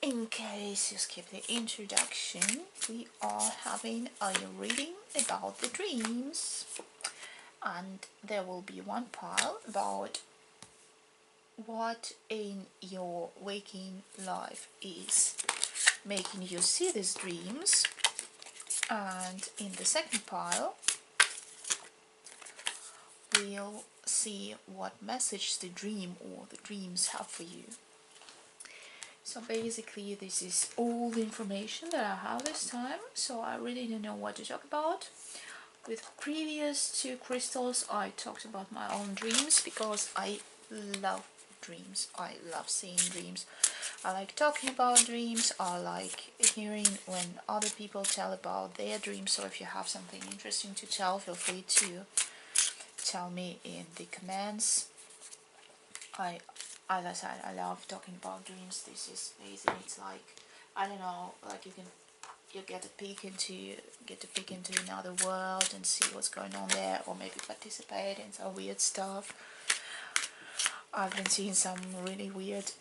Speaker 1: In case you skipped the introduction, we are having a reading about the dreams, and there will be one pile about what in your waking life is making you see these dreams, and in the second pile we'll see what message the dream or the dreams have for you. So basically this is all the information that I have this time, so I really don't know what to talk about. With previous two crystals I talked about my own dreams because I love dreams. I love seeing dreams. I like talking about dreams. I like hearing when other people tell about their dreams. So if you have something interesting to tell, feel free to tell me in the comments. As I said, I love talking about dreams. This is amazing. It's like, I don't know, like you get a peek into another world and see what's going on there, or maybe participate in some weird stuff. I've been seeing some really weird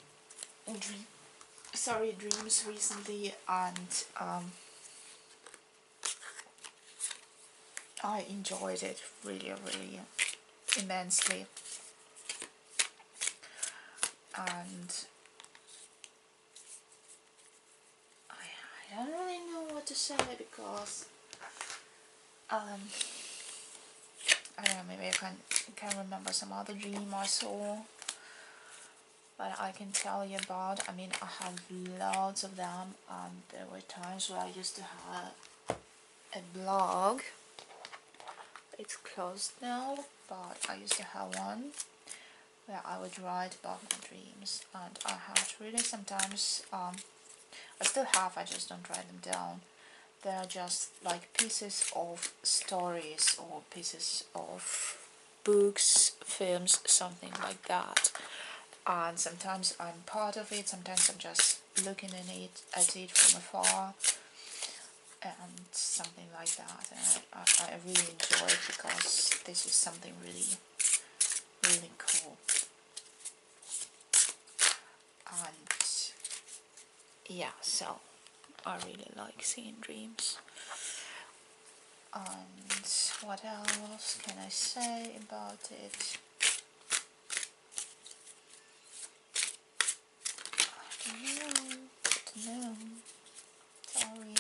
Speaker 1: dreams recently, and I enjoyed it really immensely. And I don't really know what to say because I don't know, maybe I can remember some other dream I saw, but I can tell you about. I mean, I have lots of them, and there were times where I used to have a blog. It's closed now, but I used to have one where I would write about my dreams, and I had really sometimes, I still have, I just don't write them down. They are just like pieces of stories or pieces of books, films, something like that. And sometimes I'm part of it, sometimes I'm just looking at it from afar, and something like that. And I really enjoy it because this is something really cool. And yeah, so I really like seeing dreams. And what else can I say about it? I don't know. Sorry.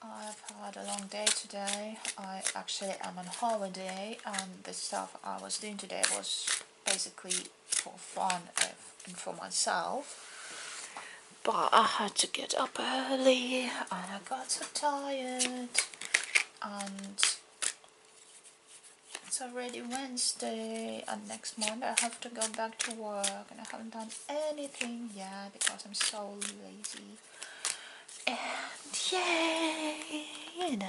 Speaker 1: I've had a long day today. I actually am on holiday, and the stuff I was doing today was basically for fun and for myself. But I had to get up early, and I got so tired, and It's already Wednesday and next Monday I have to go back to work and I haven't done anything yet because I'm so lazy. And yay, you know.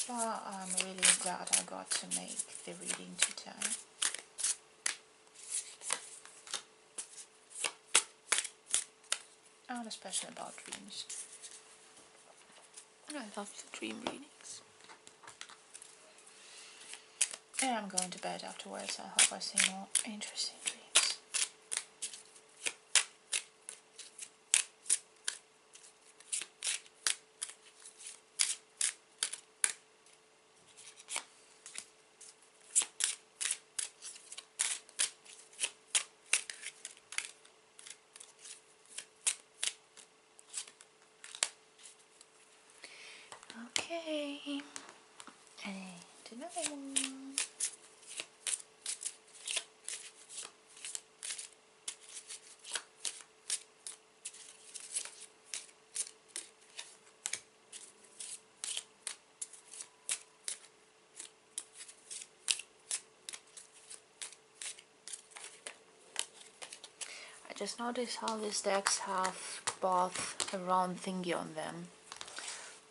Speaker 1: But I'm really glad I got to make the reading today. And especially about dreams. I love the dream readings. And I'm going to bed afterwards. I hope I see more interesting dreams. Okay. And another one. I just noticed how these decks have both a round thingy on them.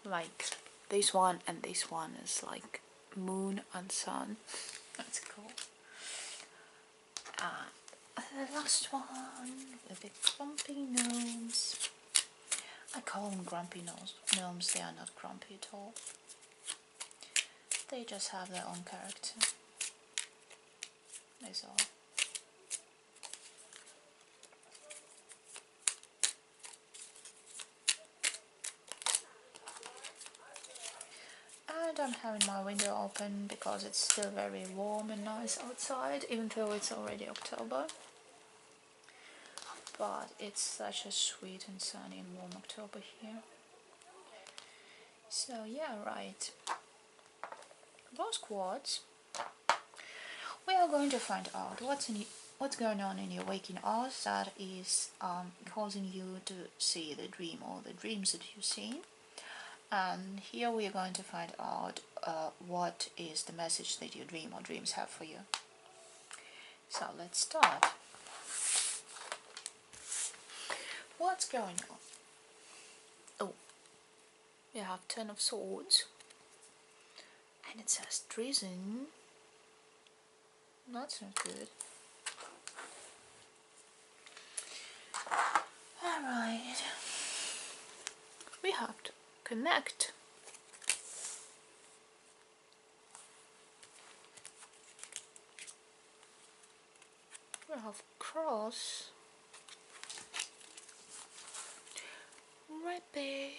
Speaker 1: Like this one and this one is like moon and sun. That's cool. And the last one with the grumpy gnomes. I call them grumpy gnomes. They are not grumpy at all. They just have their own character. That's all. And I'm having my window open because it's still very warm and nice outside, even though it's already October. But it's such a sweet and sunny and warm October here. So yeah, right. Rose quartz. We are going to find out what's going on in your waking hours that is causing you to see the dream or the dreams that you've seen. And here we are going to find out what is the message that your dream or dreams have for you. So let's start. What's going on? Oh, we have 10 of Swords. And it says treason. That's not good. Alright. We have to connect. We have cross. Rapid.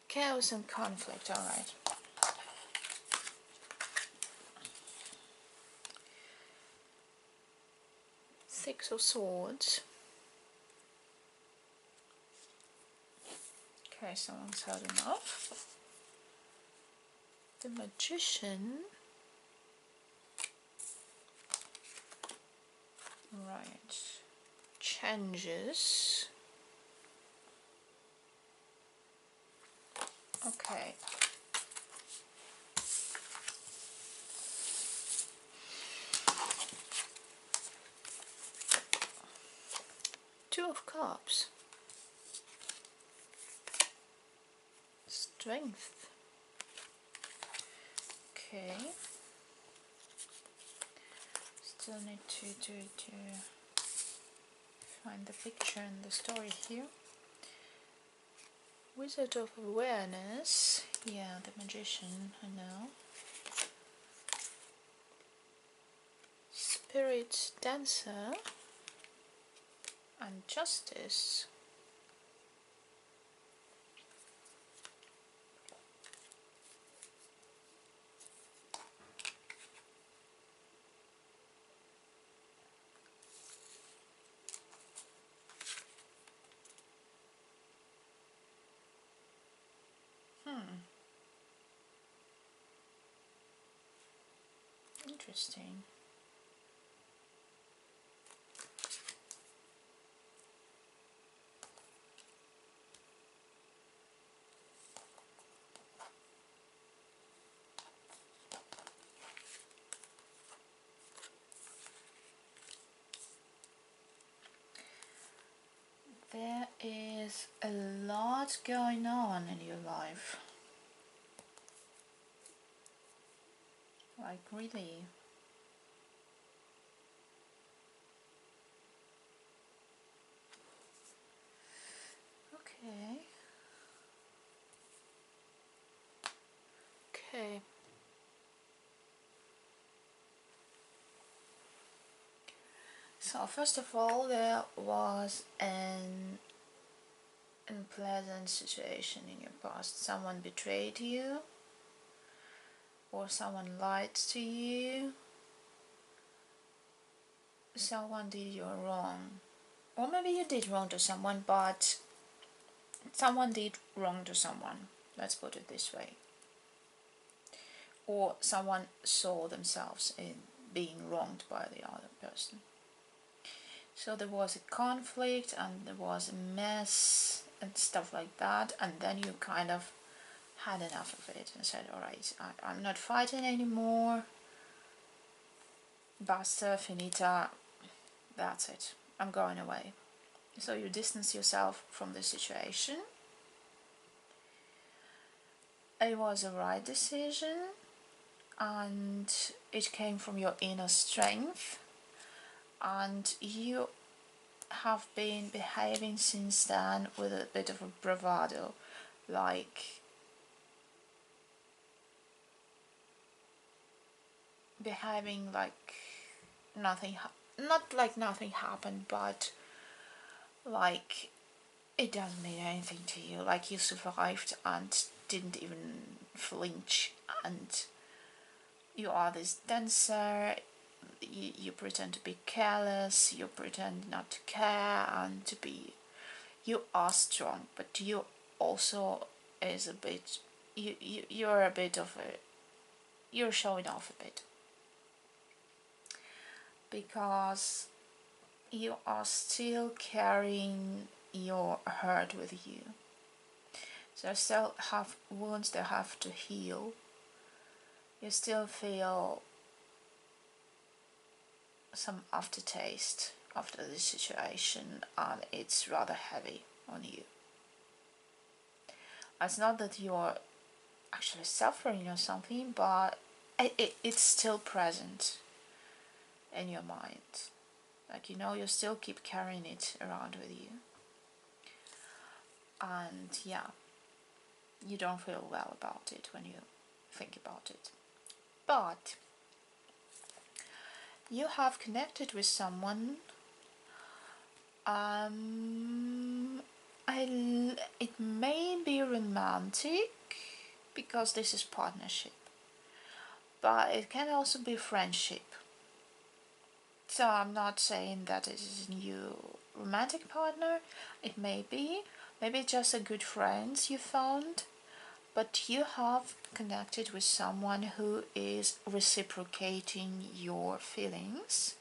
Speaker 1: Chaos and conflict, alright. Six of Swords. Okay, someone's had enough. The Magician. Right. Changes. Okay. Two of Cups. Strength. Okay. Still need to find the picture and the story here. Wizard of Awareness. Yeah, the Magician, I know. Spirit Dancer. And Justice. Interesting. what's going on in your life? Like, really? Okay. Okay. So first of all, there was an unpleasant situation in your past. Someone betrayed you, or someone lied to you, someone did you wrong. Or maybe you did wrong to someone, but someone did wrong to someone. Let's put it this way. Or someone saw themselves in being wronged by the other person. So there was a conflict and there was a mess and stuff like that, and then you kind of had enough of it and said, alright, I'm not fighting anymore, basta, finita, that's it, I'm going away. So you distance yourself from the situation. It was a right decision, and it came from your inner strength, and you have been behaving since then with a bit of a bravado, like behaving like nothing, not like nothing happened, but like it doesn't mean anything to you, like you survived and didn't even flinch, and you are this dancer. You pretend to be careless, you pretend not to care and to be, you are strong, but you also is a bit, you're a bit of a, you're showing off a bit, because you are still carrying your hurt with you. So you still have wounds that have to heal. You still feel some aftertaste after this situation, and it's rather heavy on you. It's not that you're actually suffering or something, but it's still present in your mind. Like, you still keep carrying it around with you. And yeah, you don't feel well about it when you think about it. But you have connected with someone. It may be romantic because this is partnership, but it can also be friendship. So I'm not saying that it is a new romantic partner. It may be, maybe just a good friends you found, but you have connected with someone who is reciprocating your feelings.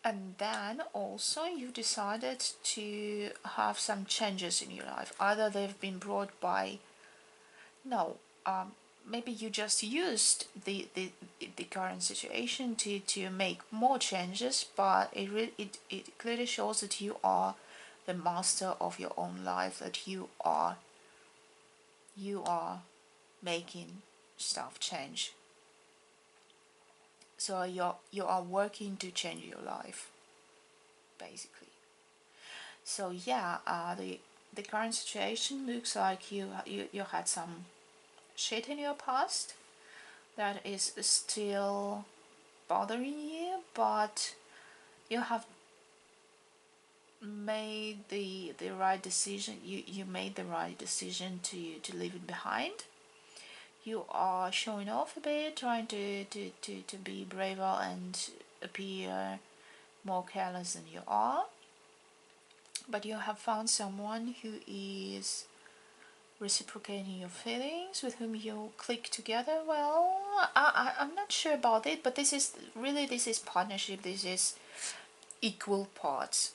Speaker 1: And then also you decided to have some changes in your life. Either they've been brought by, no, maybe you just used the current situation to make more changes, but it clearly shows that you are the master of your own life, that you are making stuff change. So you are working to change your life, basically. So yeah, the current situation looks like you had some shit in your past that is still bothering you, but you have made the right decision. You made the right decision to leave it behind. You are showing off a bit, trying to be braver and appear more careless than you are, but you have found someone who is reciprocating your feelings, with whom you click together. Well, I'm not sure about it, but this is partnership, this is equal parts.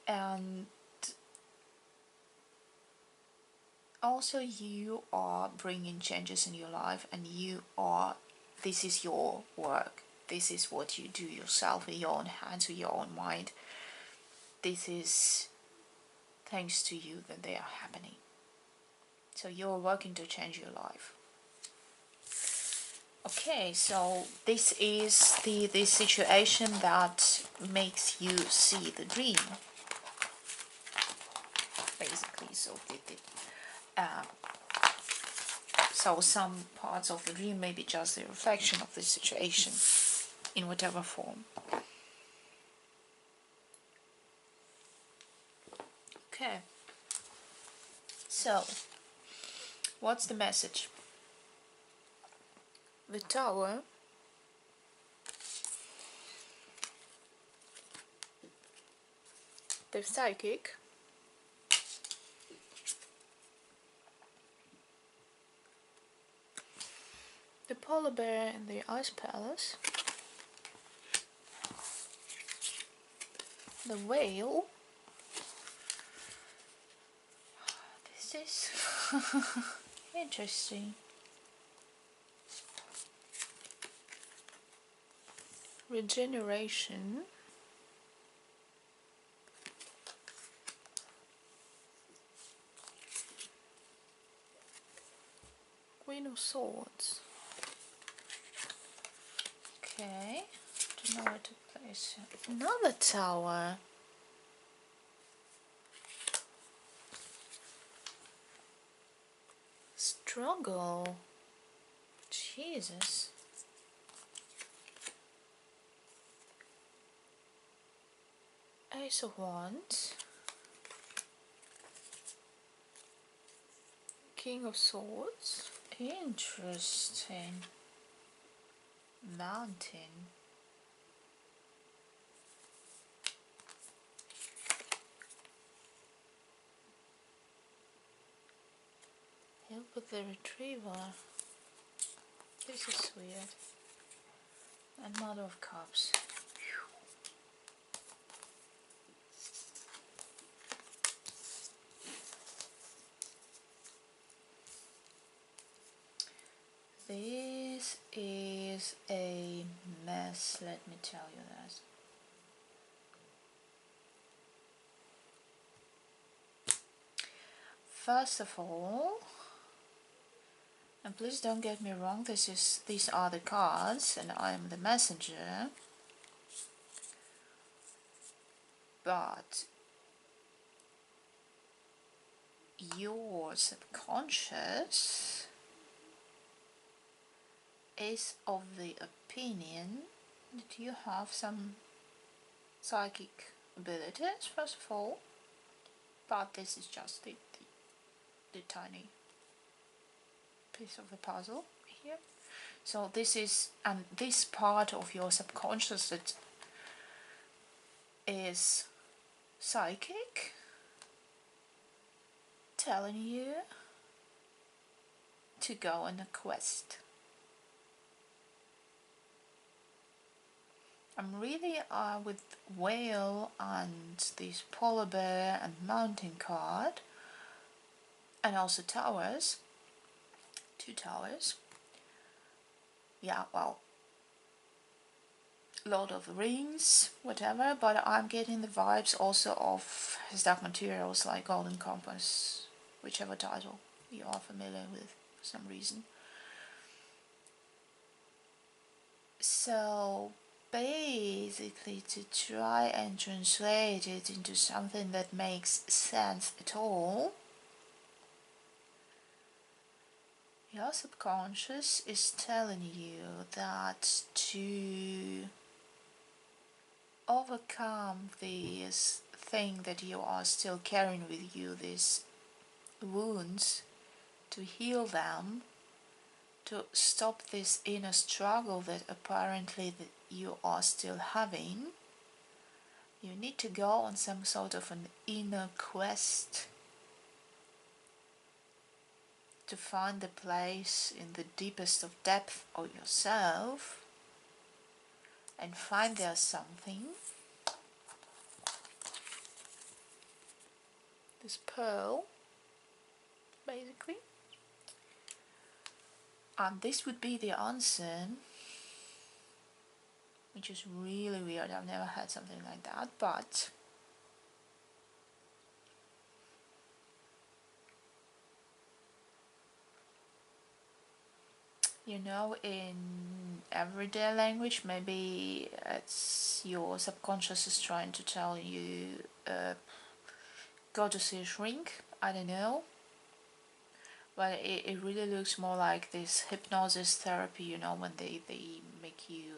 Speaker 1: And also you are bringing changes in your life, and this is your work, this is what you do yourself with your own hands, with your own mind. this is thanks to you that they are happening. So you're working to change your life. Okay, so this is the situation that makes you see the dream, basically. So some parts of the dream may be just a reflection of the situation in whatever form. Okay, so what's the message? The Tower the Psychic, the Polar Bear in the Ice Palace, the Whale. This is interesting. Regeneration, Queen of Swords. Okay, don't know where to place it. Another tower. Struggle. Jesus. Ace of Wands. King of Swords. Interesting. Mountain. Help with the retriever. This is weird. And Mother of Cups. This is a mess, let me tell you that. First of all, and please don't get me wrong, these are the cards and I am the messenger, but your subconscious is of the opinion that you have some psychic abilities, first of all, but this is just the tiny piece of the puzzle here. So this is, and this part of your subconscious that is psychic, telling you to go on a quest. I'm really with Whale and this Polar Bear and Mountain card, and also Towers, 2 towers. Yeah, well, Lord of the Rings, whatever, but I'm getting the vibes also of his Dark Materials like Golden Compass, whichever title you are familiar with for some reason. So basically, to try and translate it into something that makes sense at all, your subconscious is telling you that to overcome this thing that you are still carrying with you, these wounds, to heal them, to stop this inner struggle that apparently that you are still having, you need to go on some sort of an inner quest to find the place in the deepest of depth of yourself and find there something. This pearl, basically. And this would be the answer, which is really weird. I've never had something like that, but you know, in everyday language. Maybe it's your subconscious is trying to tell you, go to see a shrink. I don't know. But it really looks more like this hypnosis therapy, you know, when they make you,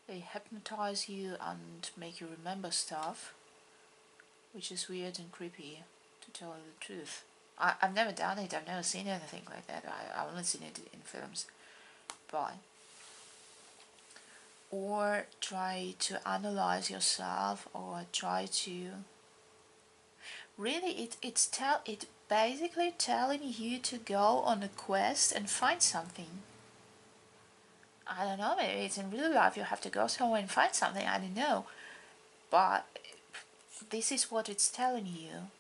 Speaker 1: they hypnotize you and make you remember stuff, which is weird and creepy, to tell you the truth. I've never done it, I've never seen anything like that. I've only seen it in films. But, or try to analyze yourself, or try to, really, it basically telling you to go on a quest and find something. I don't know, maybe it's in real life you have to go somewhere and find something, I don't know. But this is what it's telling you.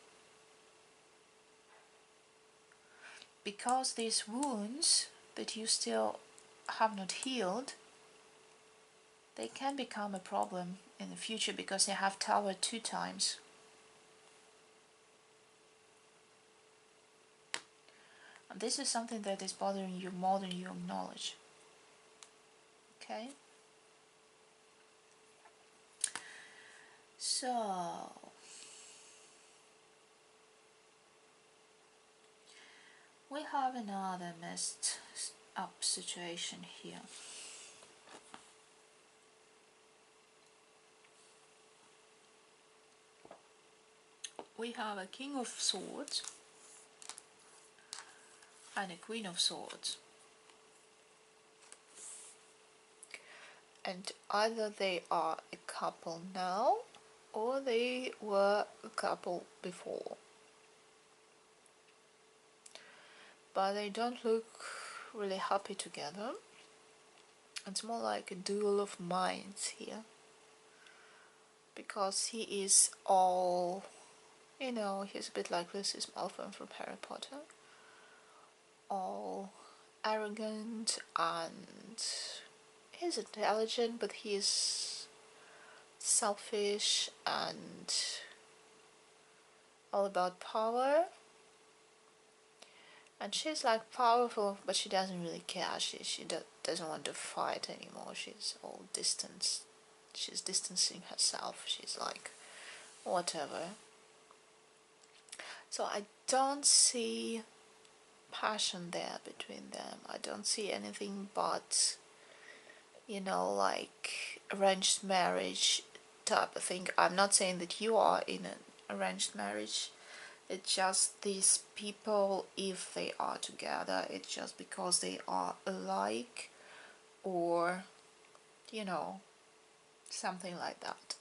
Speaker 1: Because these wounds that you still have not healed, they can become a problem in the future because they have towered 2 times. And this is something that is bothering you more than you acknowledge. Okay? So, we have another messed up situation here. We have a King of Swords and a Queen of Swords. And either they are a couple now, or they were a couple before. But they don't look really happy together. It's more like a duel of minds here. Because he is all, you know, he's a bit like Lucius Malfoy from Harry Potter. All arrogant, and he's intelligent, but he's selfish and all about power. And she's like powerful, but she doesn't really care. She doesn't want to fight anymore. She's all distanced. She's distancing herself. She's like, whatever. So I don't see passion there between them. I don't see anything but, you know, like arranged marriage type of thing. I'm not saying that you are in an arranged marriage. It's just these people, if they are together, it's just because they are alike, or, you know, something like that.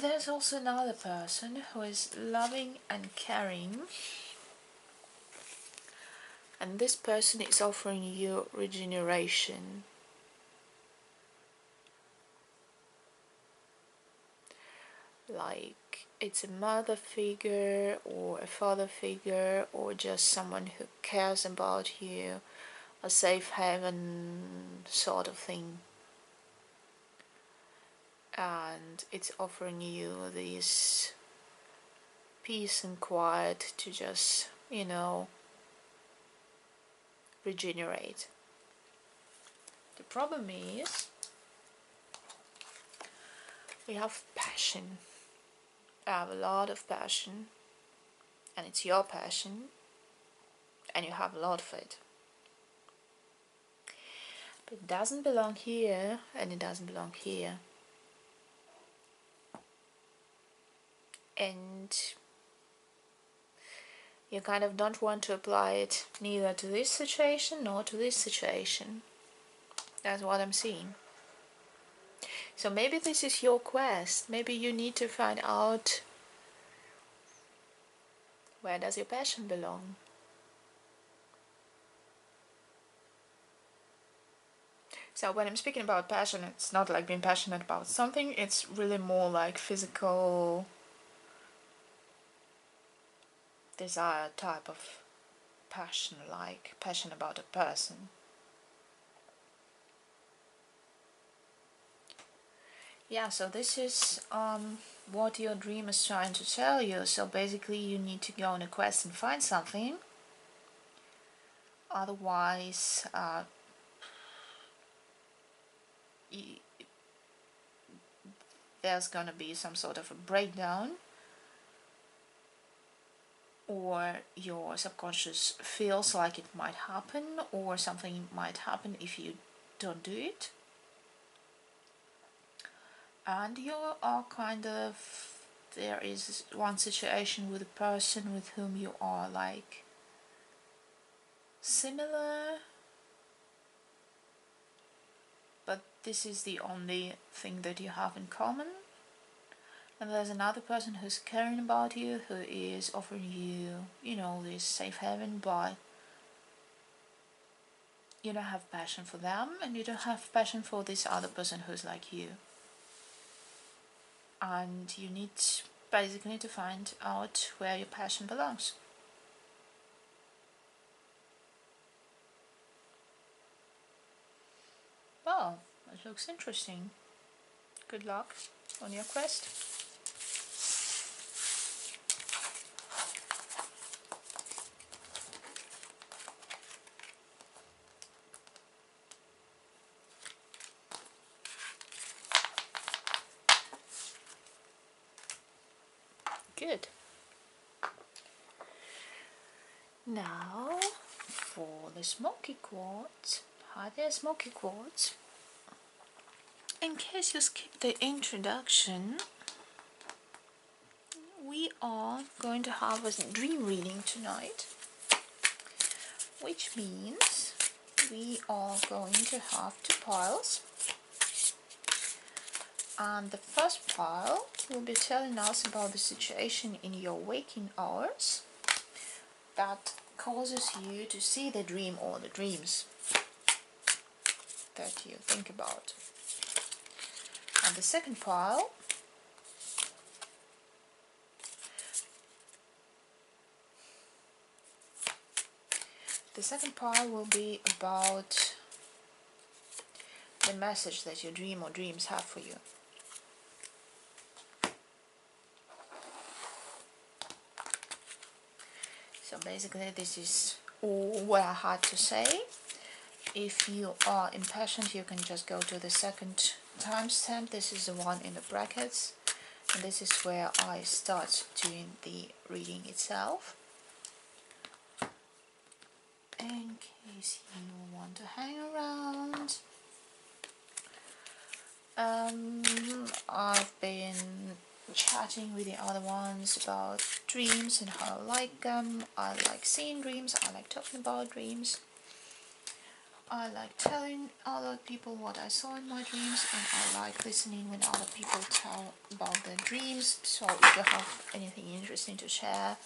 Speaker 1: There's also another person who is loving and caring, and this person is offering you regeneration. Like it's a mother figure or a father figure, or just someone who cares about you, a safe haven sort of thing. And it's offering you this peace and quiet to just, you know, regenerate. The problem is we have passion. I have a lot of passion, and it's your passion, and you have a lot of it. But it doesn't belong here, and it doesn't belong here. And you kind of don't want to apply it neither to this situation nor to this situation. That's what I'm seeing. So maybe this is your quest. Maybe you need to find out, where does your passion belong? So when I'm speaking about passion, it's not like being passionate about something. It's really more like physical desire type of passion, like passion about a person. Yeah, so this is what your dream is trying to tell you. So basically you need to go on a quest and find something. Otherwise, there's gonna be some sort of a breakdown, or your subconscious feels like it might happen, or something might happen if you don't do it. And you are kind of, there is one situation with a person with whom you are like similar, but this is the only thing that you have in common. And there's another person who's caring about you, who is offering you, you know, this safe haven, but you don't have passion for them, and you don't have passion for this other person who's like you. And you need basically to find out where your passion belongs. Well, it looks interesting. Good luck on your quest. Good. Now for the smoky quartz. Hi there, smoky quartz. In case you skipped the introduction, we are going to have a dream reading tonight, which means we are going to have two piles. And the first pile will be telling us about the situation in your waking hours that causes you to see the dream or the dreams that you think about. And the second pile will be about the message that your dream or dreams have for you. So basically this is all what I had to say. If you are impatient, you can just go to the second timestamp. This is the one in the brackets, and this is where I start doing the reading itself. In case you want to hang around. I've been chatting with the other ones about dreams and how I like them. I like seeing dreams, I like talking about dreams. I like telling other people what I saw in my dreams, and I like listening when other people tell about their dreams. So if you have anything interesting to share,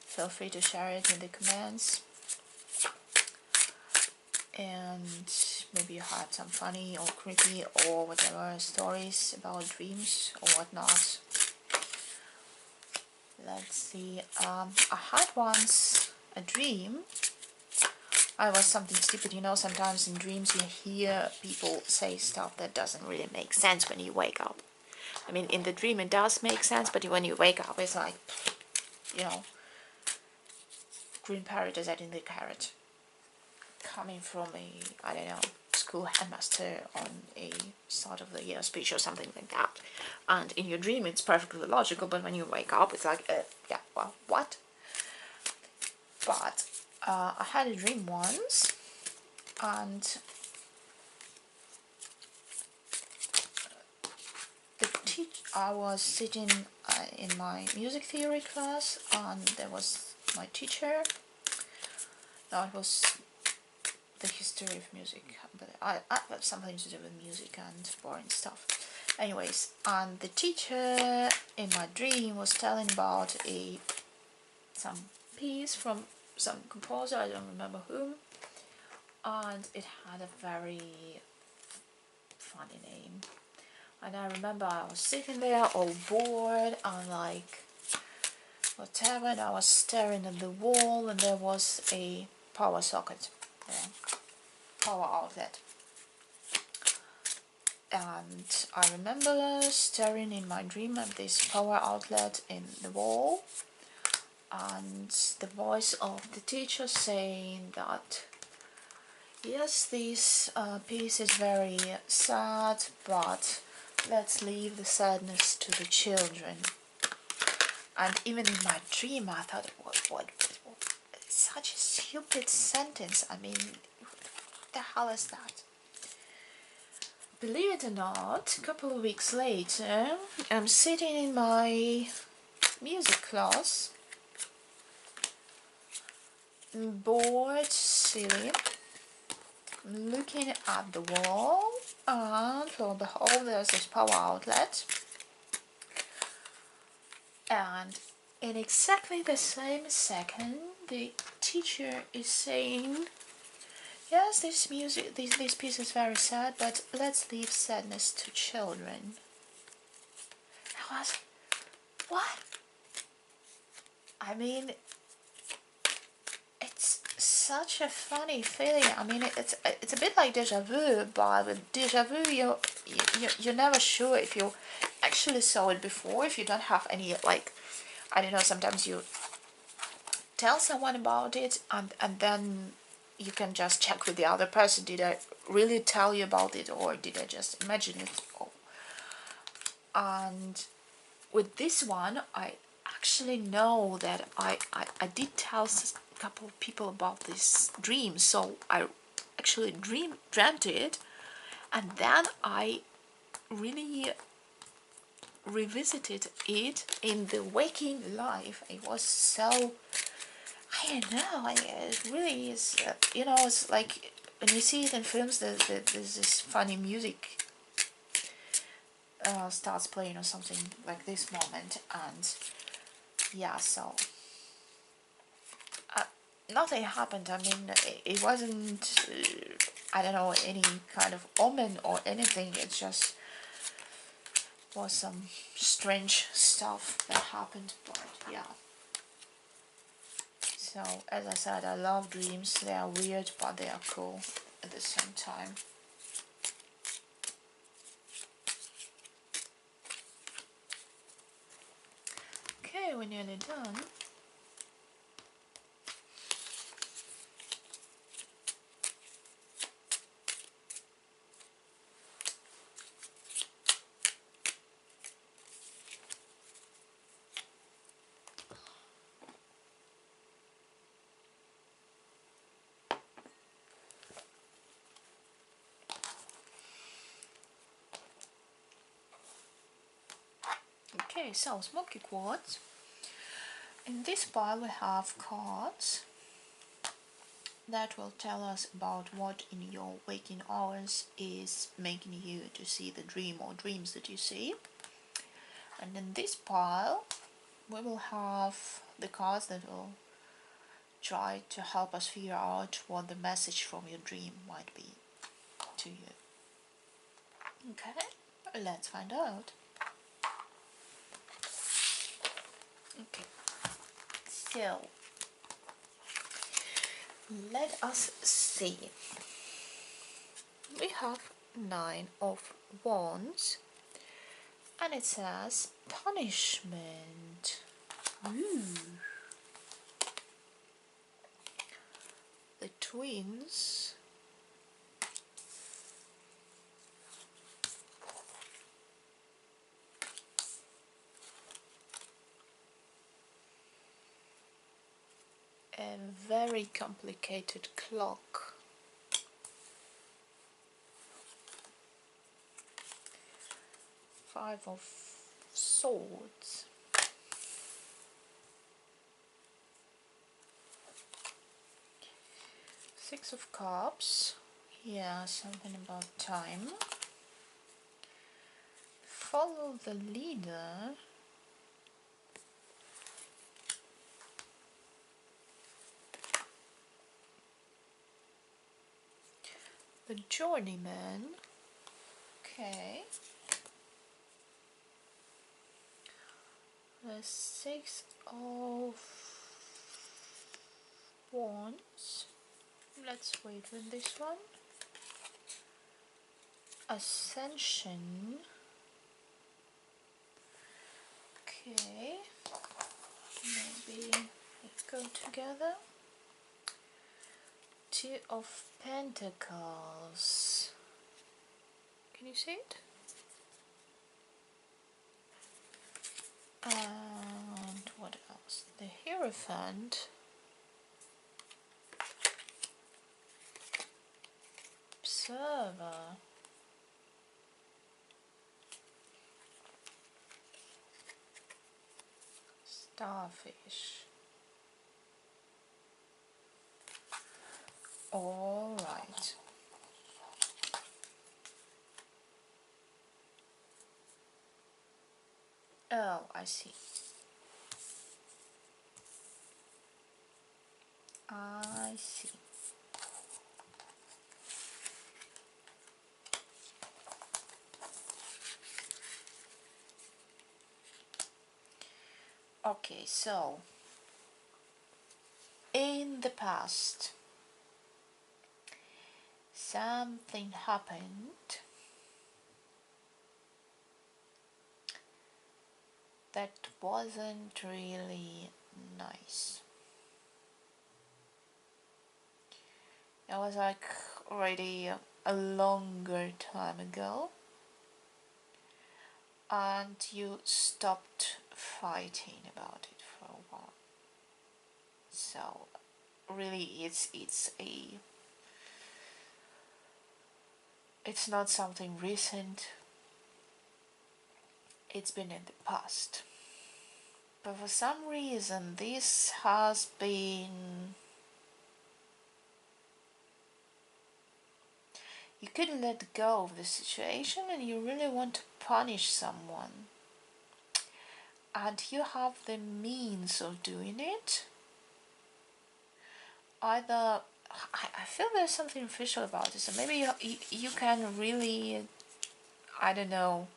Speaker 1: feel free to share it in the comments. And maybe you had some funny or creepy or whatever stories about dreams or whatnot. Let's see, I had once a dream. I was something stupid, you know, sometimes in dreams you hear people say stuff that doesn't really make sense when you wake up. I mean, in the dream it does make sense, but when you wake up it's like, you know, green parrot is eating the carrot. Coming from a, I don't know, school headmaster on a start of the year speech or something like that. And in your dream it's perfectly logical, but when you wake up it's like, yeah, well, what? But I had a dream once, and I was sitting in my music theory class, and there was my teacher. That was the history of music, but I have something to do with music and boring stuff. Anyways, and the teacher in my dream was telling about some piece from some composer, I don't remember whom, and it had a very funny name. And I remember I was sitting there all bored and like whatever, and I was staring at the wall, and there was a power socket there, power outlet, And I remember staring in my dream at this power outlet in the wall, and the voice of the teacher saying that yes, this piece is very sad, but let's leave the sadness to the children. And even in my dream I thought, what such a stupid sentence. I mean, what the hell is that? Believe it or not, a couple of weeks later, I'm sitting in my music class, bored, silly, looking at the wall, and lo and behold, there's this power outlet. And in exactly the same second, the teacher is saying, yes, this piece is very sad, but let's leave sadness to children. I was, what? I mean, it's such a funny feeling. I mean, it's a bit like déjà vu, but with déjà vu, you're never sure if you actually saw it before, if you don't have any, like, I don't know, sometimes you tell someone about it, and then you can just check with the other person, did I really tell you about it, or did I just imagine it? And with this one, I actually know that I did tell a couple of people about this dream, so I actually dreamt it, and then I really revisited it in the waking life. It was so, I don't know, it really is, you know, it's like when you see it in films, there's this funny music starts playing or something like this moment, and yeah, so nothing happened. I mean, it wasn't, I don't know, any kind of omen or anything. It just was some strange stuff that happened, but yeah. So, as I said, I love dreams. They are weird, but they are cool at the same time. Okay, we're nearly done. Okay, so smoky quartz. In this pile we have cards that will tell us about what in your waking hours is making you to see the dream or dreams that you see. And in this pile we will have the cards that will try to help us figure out what the message from your dream might be to you. Okay, let's find out. Okay, so let us see. We have 9 of Wands, and it says punishment. Ooh. The twins. A very complicated clock. Five of Swords. Six of Cups. Yeah, something about time. Follow the leader. The journeyman. Okay. The Six of Wands. Let's wait with this one. Ascension. Okay, maybe we go together. Two of Pentacles. Can you see it? And what else? The Hierophant. Observer. Starfish. All right. Oh, I see. I see. Okay, so in the past, something happened that wasn't really nice. It was like already a longer time ago, and you stopped fighting about it for a while. So really it's not something recent, it's been in the past. But for some reason this has been, you couldn't let go of the situation and you really want to punish someone. And you have the means of doing it. Either, I feel there's something official about this, and maybe you can really, I don't know,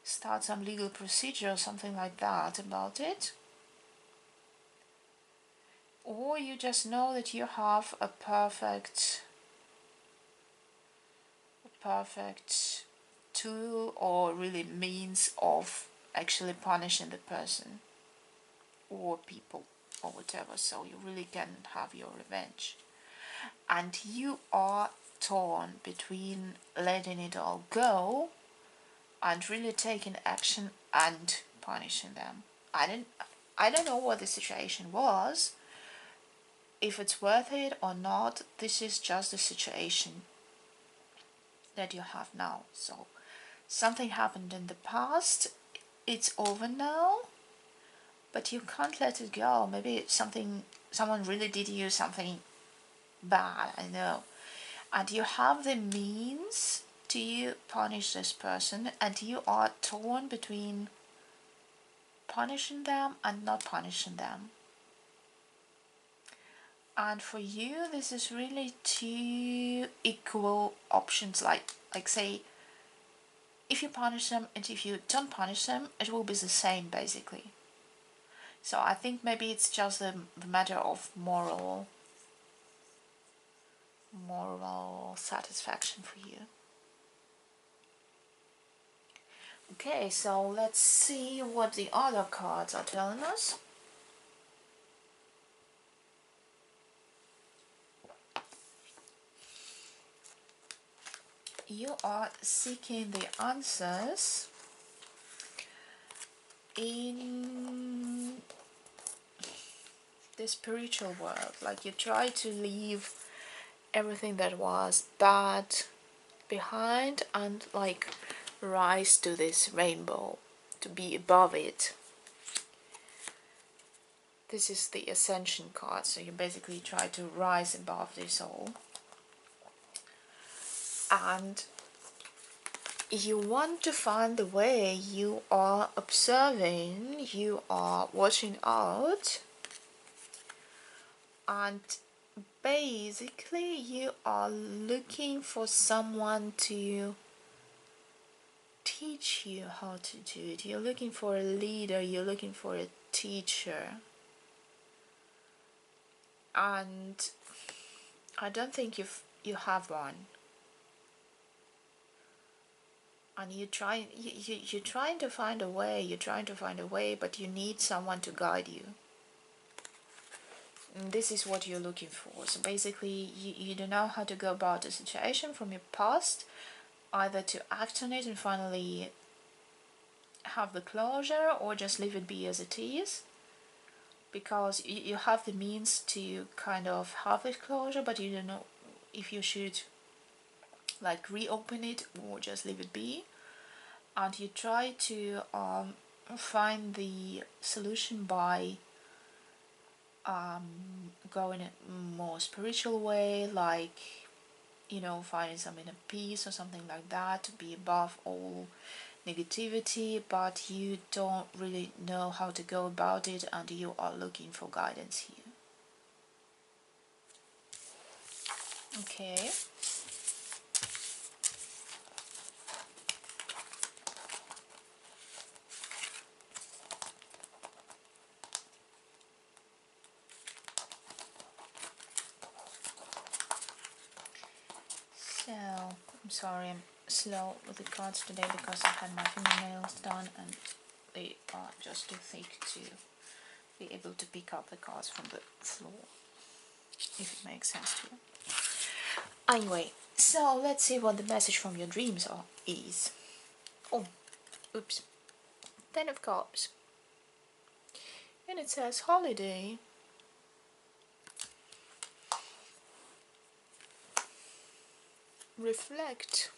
Speaker 1: start some legal procedure or something like that about it. Or you just know that you have a perfect tool or really means of actually punishing the person or people or whatever, so you really can have your revenge. And you are torn between letting it all go and really taking action and punishing them. I don't know what the situation was, if it's worth it or not. This is just the situation that you have now. So something happened in the past, it's over now, but you can't let it go. Maybe someone really did you something bad, I know, and you have the means to punish this person, and you are torn between punishing them and not punishing them. And for you this is really two equal options, like say, if you punish them and if you don't punish them, it will be the same basically. So I think maybe it's just the matter of moral satisfaction for you. Okay, so let's see what the other cards are telling us. You are seeking the answers in the spiritual world. Like you try to leave everything that was bad behind and like rise to this rainbow, to be above it. This is the Ascension card, so you basically try to rise above this all. And you want to find the way, you are observing, you are watching out, and basically you are looking for someone to teach you how to do it. You're looking for a leader, you're looking for a teacher. And I don't think you have one. and you're trying to find a way, but you need someone to guide you. And this is what you're looking for. So basically you don't know how to go about a situation from your past, either to act on it and finally have the closure, or just leave it be as it is, because you have the means to kind of have the closure, but you don't know if you should like reopen it or just leave it be. And you try to find the solution by going a more spiritual way, like, you know, finding some inner peace or something like that, to be above all negativity, but you don't really know how to go about it, and you are looking for guidance here. Okay. So, I'm sorry, I'm slow with the cards today because I had my fingernails done and they are just too thick to be able to pick up the cards from the floor, if it makes sense to you. Anyway, so let's see what the message from your dreams is. Oh, oops. 10 of Cups. And it says holiday. Reflect.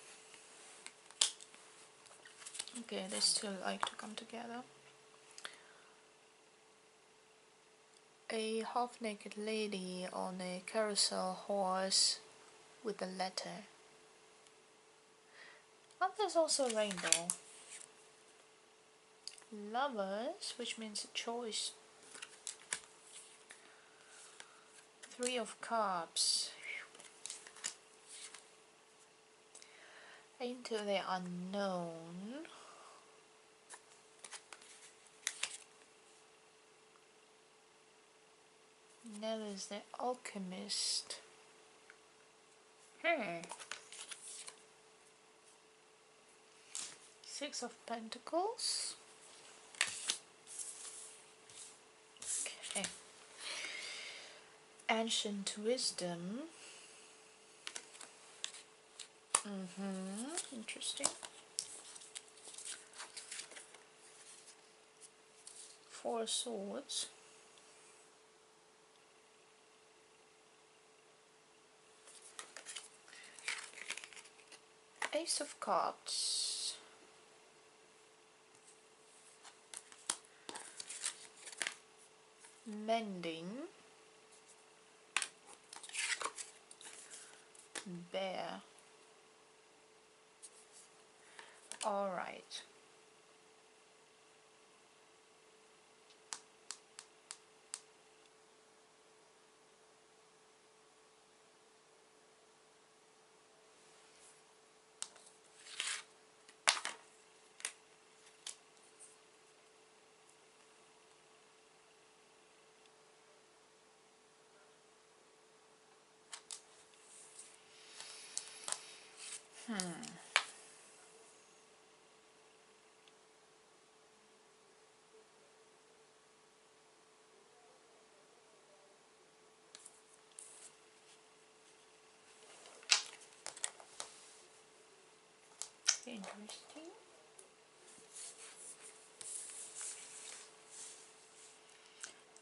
Speaker 1: Okay, they still like to come together. A half-naked lady on a carousel horse with a letter. And there's also a rainbow. Lovers, which means a choice. 3 of Cups. Into the unknown. Now is the Alchemist. 6 of Pentacles. Okay. Ancient Wisdom. Interesting. 4 Swords. Ace of Cups. Mending. Bear. All right. Interesting.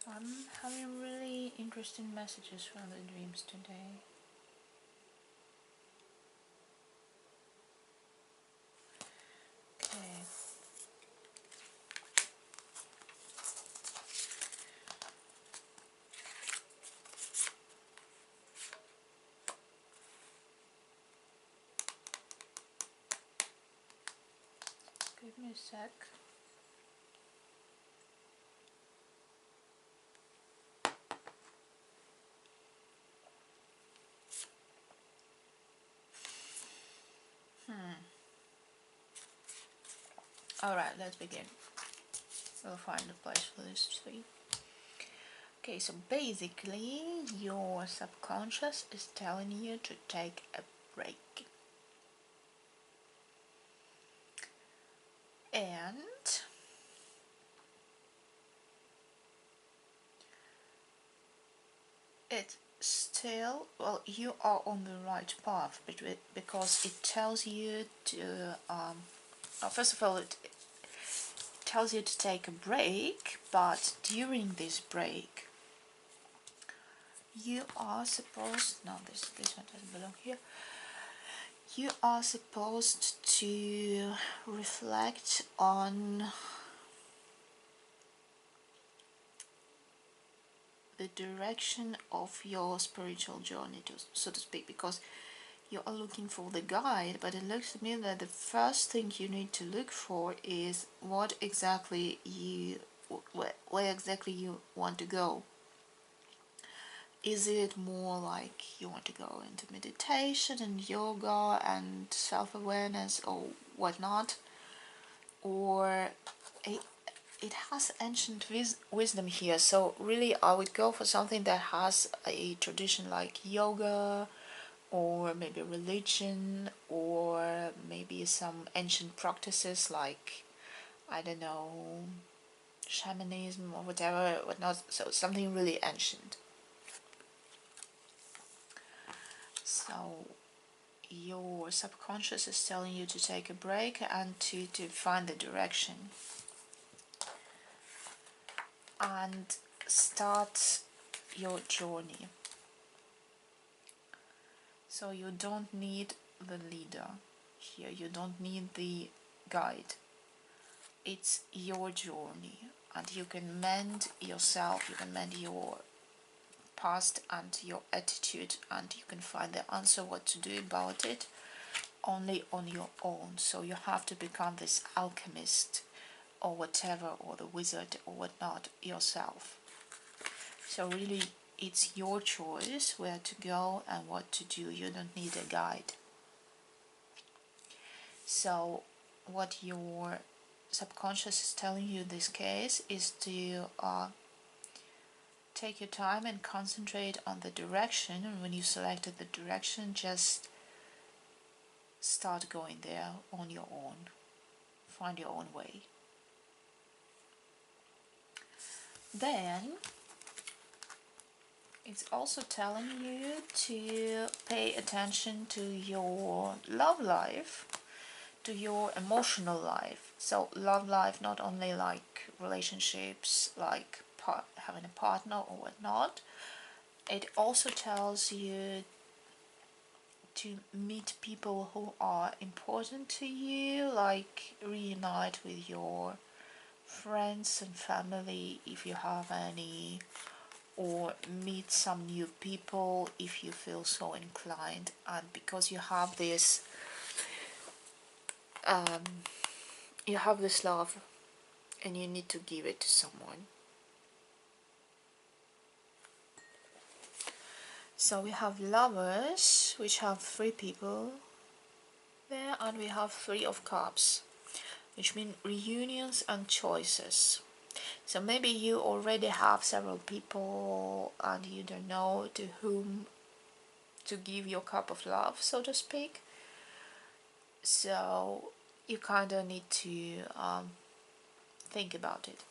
Speaker 1: I'm having really interesting messages from the dreams today. Okay. Give me a sec. Alright, let's begin. We'll find a place for this tree. Okay, so basically your subconscious is telling you to take a break. and it still, well, you are on the right path, because it tells you to first of all, it tells you to take a break, but during this break you are supposed, no, this one doesn't belong here, you are supposed to reflect on the direction of your spiritual journey, so to speak, because you are looking for the guide, but it looks to me that the first thing you need to look for is what exactly where exactly you want to go. Is it more like you want to go into meditation and yoga and self-awareness or whatnot, or it has ancient wisdom here, so really I would go for something that has a tradition like yoga, or maybe religion, or maybe some ancient practices like, I don't know, shamanism or whatnot, so something really ancient. So your subconscious is telling you to take a break and to find the direction and start your journey. So you don't need the leader here, you don't need the guide. It's your journey, and you can mend yourself, you can mend your past and your attitude, and you can find the answer what to do about it only on your own. So you have to become this alchemist or whatever, or the wizard or whatnot yourself. So really it's your choice where to go and what to do. You don't need a guide. So what your subconscious is telling you in this case is to take your time and concentrate on the direction, and when you selected the direction, just start going there on your own. Find your own way. Then it's also telling you to pay attention to your love life, to your emotional life. So love life, not only like relationships, like having a partner or whatnot. It also tells you to meet people who are important to you, like reunite with your friends and family if you have any, or meet some new people if you feel so inclined, and because you have this love and you need to give it to someone. So we have lovers, which have 3 people there, and we have 3 of cups, which mean reunions and choices. So maybe you already have several people and you don't know to whom to give your cup of love, so to speak. So you kind of need to think about it.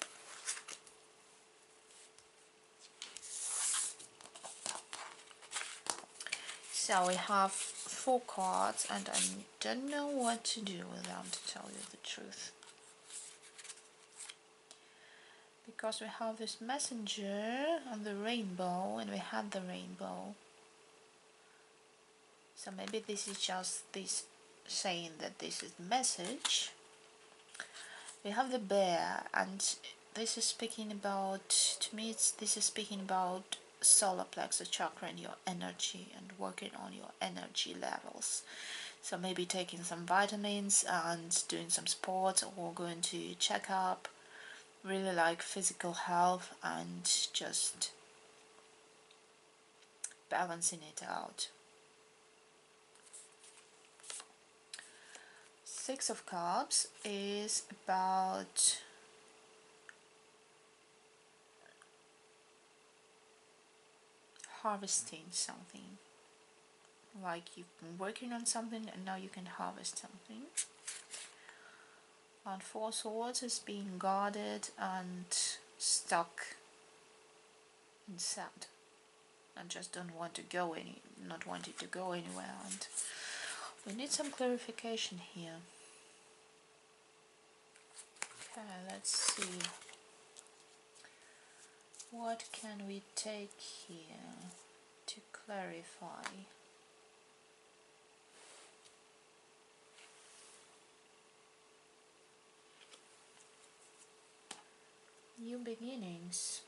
Speaker 1: So we have 4 cards and I don't know what to do with them, to tell you the truth. Because we have this messenger and the rainbow, and we had the rainbow. So maybe this is just this saying that this is the message. We have the bear, and this is speaking about, to me this is speaking about solar plexus chakra and your energy, and working on your energy levels. So maybe taking some vitamins and doing some sports, or going to check up, really like physical health, and just balancing it out. 6 of Cups is about harvesting something, like you've been working on something and now you can harvest something. And Four Swords is being guarded and stuck and sad and just don't want to go not wanting to go anywhere, and we need some clarification here. Okay, let's see. What can we take here to clarify? New beginnings.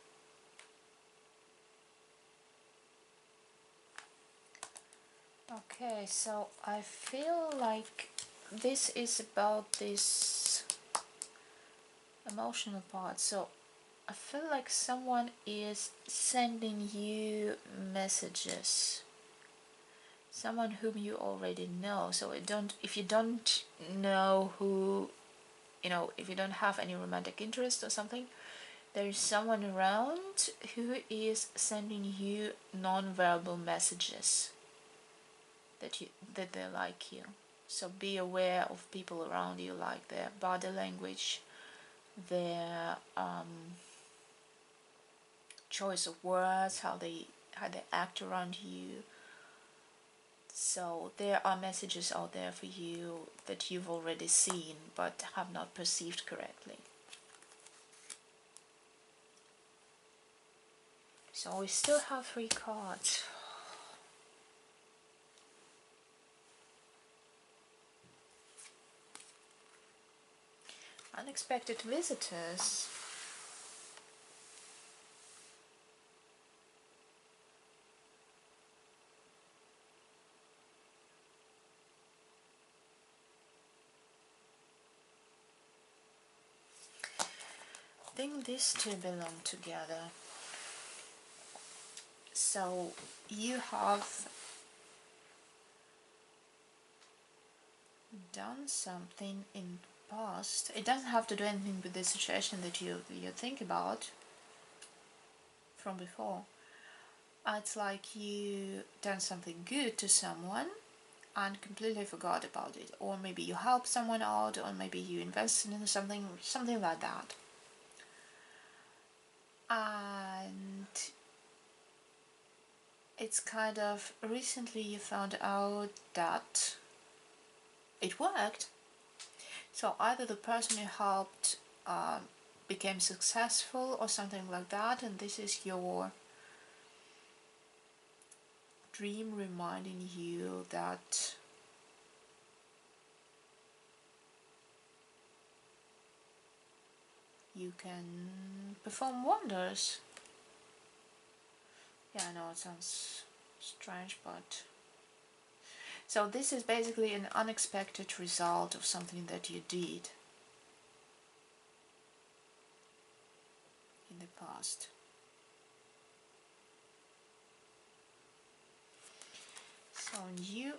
Speaker 1: Okay, so I feel like this is about this emotional part. So I feel like someone is sending you messages. Someone whom you already know. So if you don't know who, if you don't have any romantic interest or something, there is someone around who is sending you non-verbal messages that they like you. So be aware of people around you, like their body language, their choice of words, how they act around you. So there are messages out there for you that you've already seen but have not perceived correctly. So we still have 3 cards. Unexpected visitors. I think these two belong together. So you have done something in the past. It doesn't have to do anything with the situation that you think about from before. It's like you done something good to someone and completely forgot about it, or maybe you helped someone out, or maybe you invested in something like that, and it's kind of recently you found out that it worked. So either the person you helped became successful or something like that, and this is your dream reminding you that you can perform wonders. Yeah, I know it sounds strange, but so this is basically an unexpected result of something that you did in the past. So you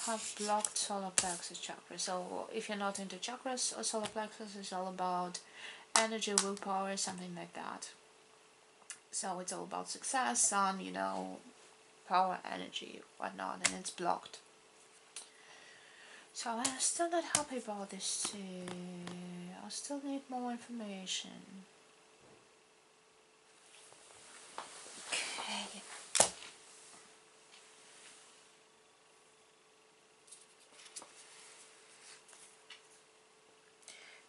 Speaker 1: have blocked solar plexus chakra. So if you're not into chakras, or solar plexus is all about energy, willpower, something like that. So it's all about success, sun, power, energy, whatnot, and it's blocked. So I'm still not happy about this too. I still need more information. Okay.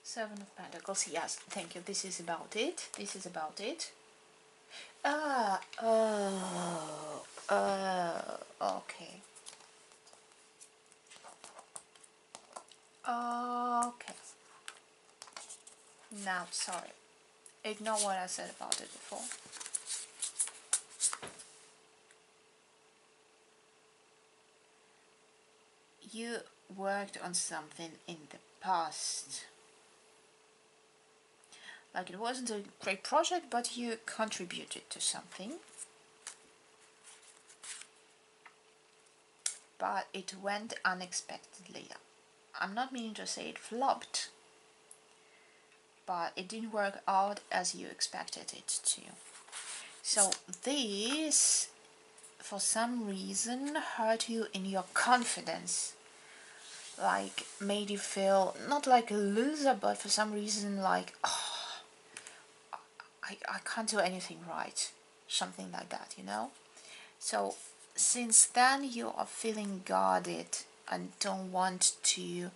Speaker 1: Seven of Pentacles. Yes, thank you. This is about it. This is about it. Okay. Okay. Now, sorry. Ignore what I said about it before. You worked on something in the past. Like it wasn't a great project, but you contributed to something. But it went unexpectedly. I'm not meaning to say it flopped, but it didn't work out as you expected it to. So this, for some reason, hurt you in your confidence. like made you feel not like a loser, but for some reason like, oh, I can't do anything right, something like that, you know. So since then you are feeling guarded and don't want to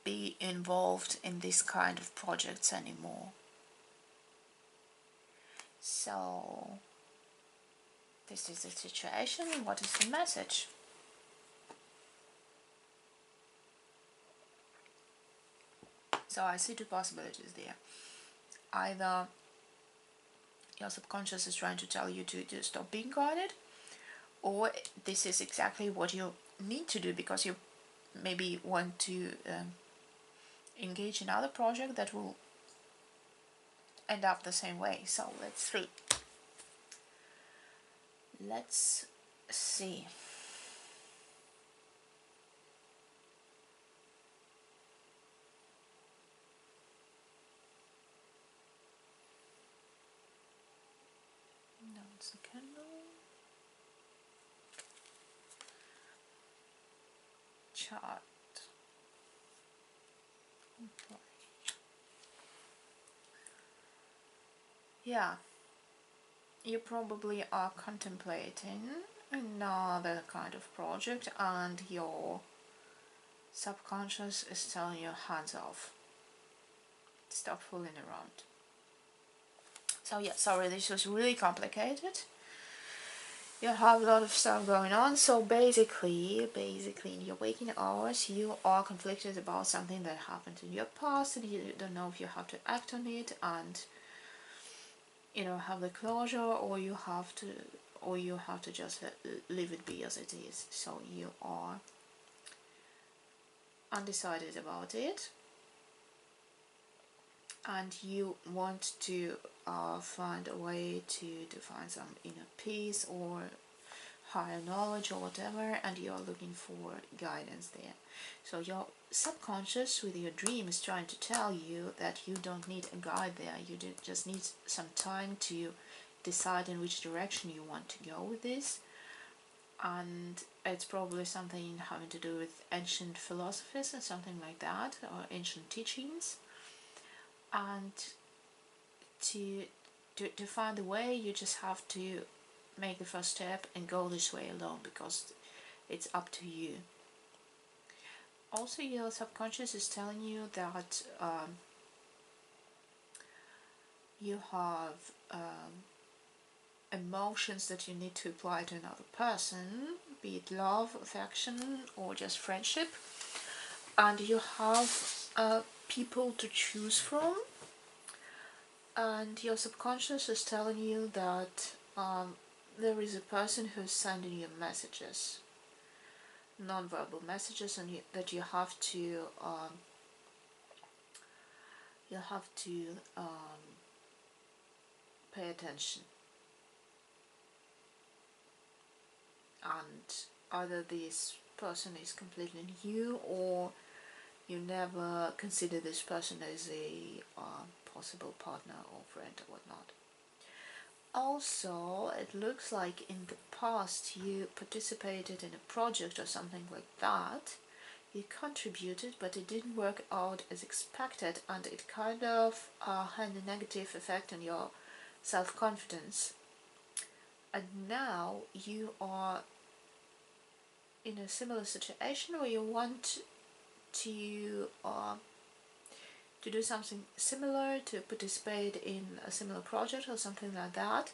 Speaker 1: be involved in this kind of projects anymore. So this is the situation. What is the message? So I see two possibilities there. Either your subconscious is trying to tell you to stop being guarded, or this is exactly what you need to do because you maybe want to engage in other project that will end up the same way. So let's see. Let's see. No, it's a candle. Chart. Okay. Yeah, you probably are contemplating another kind of project and your subconscious is telling you hands off. Stop fooling around. So yeah, sorry, this was really complicated. You have a lot of stuff going on. So basically in your waking hours you are conflicted about something that happened in your past and you don't know if you have to act on it and have the closure, or you have to just leave it be as it is. So you are undecided about it and you want to find a way to find some inner peace or higher knowledge or whatever, and you're looking for guidance there. So your subconscious with your dream is trying to tell you that you don't need a guide there, you just need some time to decide in which direction you want to go with this. And it's probably something having to do with ancient philosophies and something like that, or ancient teachings. And to find a way, you just have to make the first step and go this way alone, because it's up to you. Also, your subconscious is telling you that you have emotions that you need to apply to another person, be it love, affection, or just friendship, and you have people to choose from, and your subconscious is telling you that there is a person who's sending you messages, non-verbal messages, and that you have to pay attention. And either this person is completely new, or you never consider this person as a possible partner or friend or whatnot. Also, it looks like in the past you participated in a project or something like that. You contributed, but it didn't work out as expected, and it kind of had a negative effect on your self-confidence. And now you are in a similar situation where you want to do something similar, to participate in a similar project or something like that,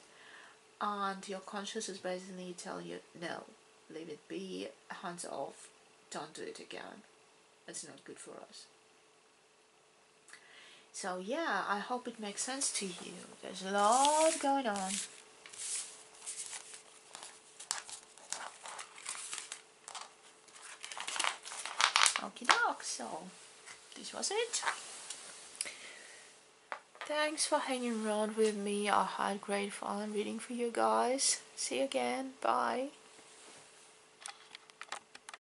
Speaker 1: and your conscious is basically telling you, no, leave it be, hands off, don't do it again, it's not good for us. So yeah, I hope it makes sense to you. There's a lot going on. Okie doke, so this was it. Thanks for hanging around with me. I had great fun reading for you guys. See you again. Bye.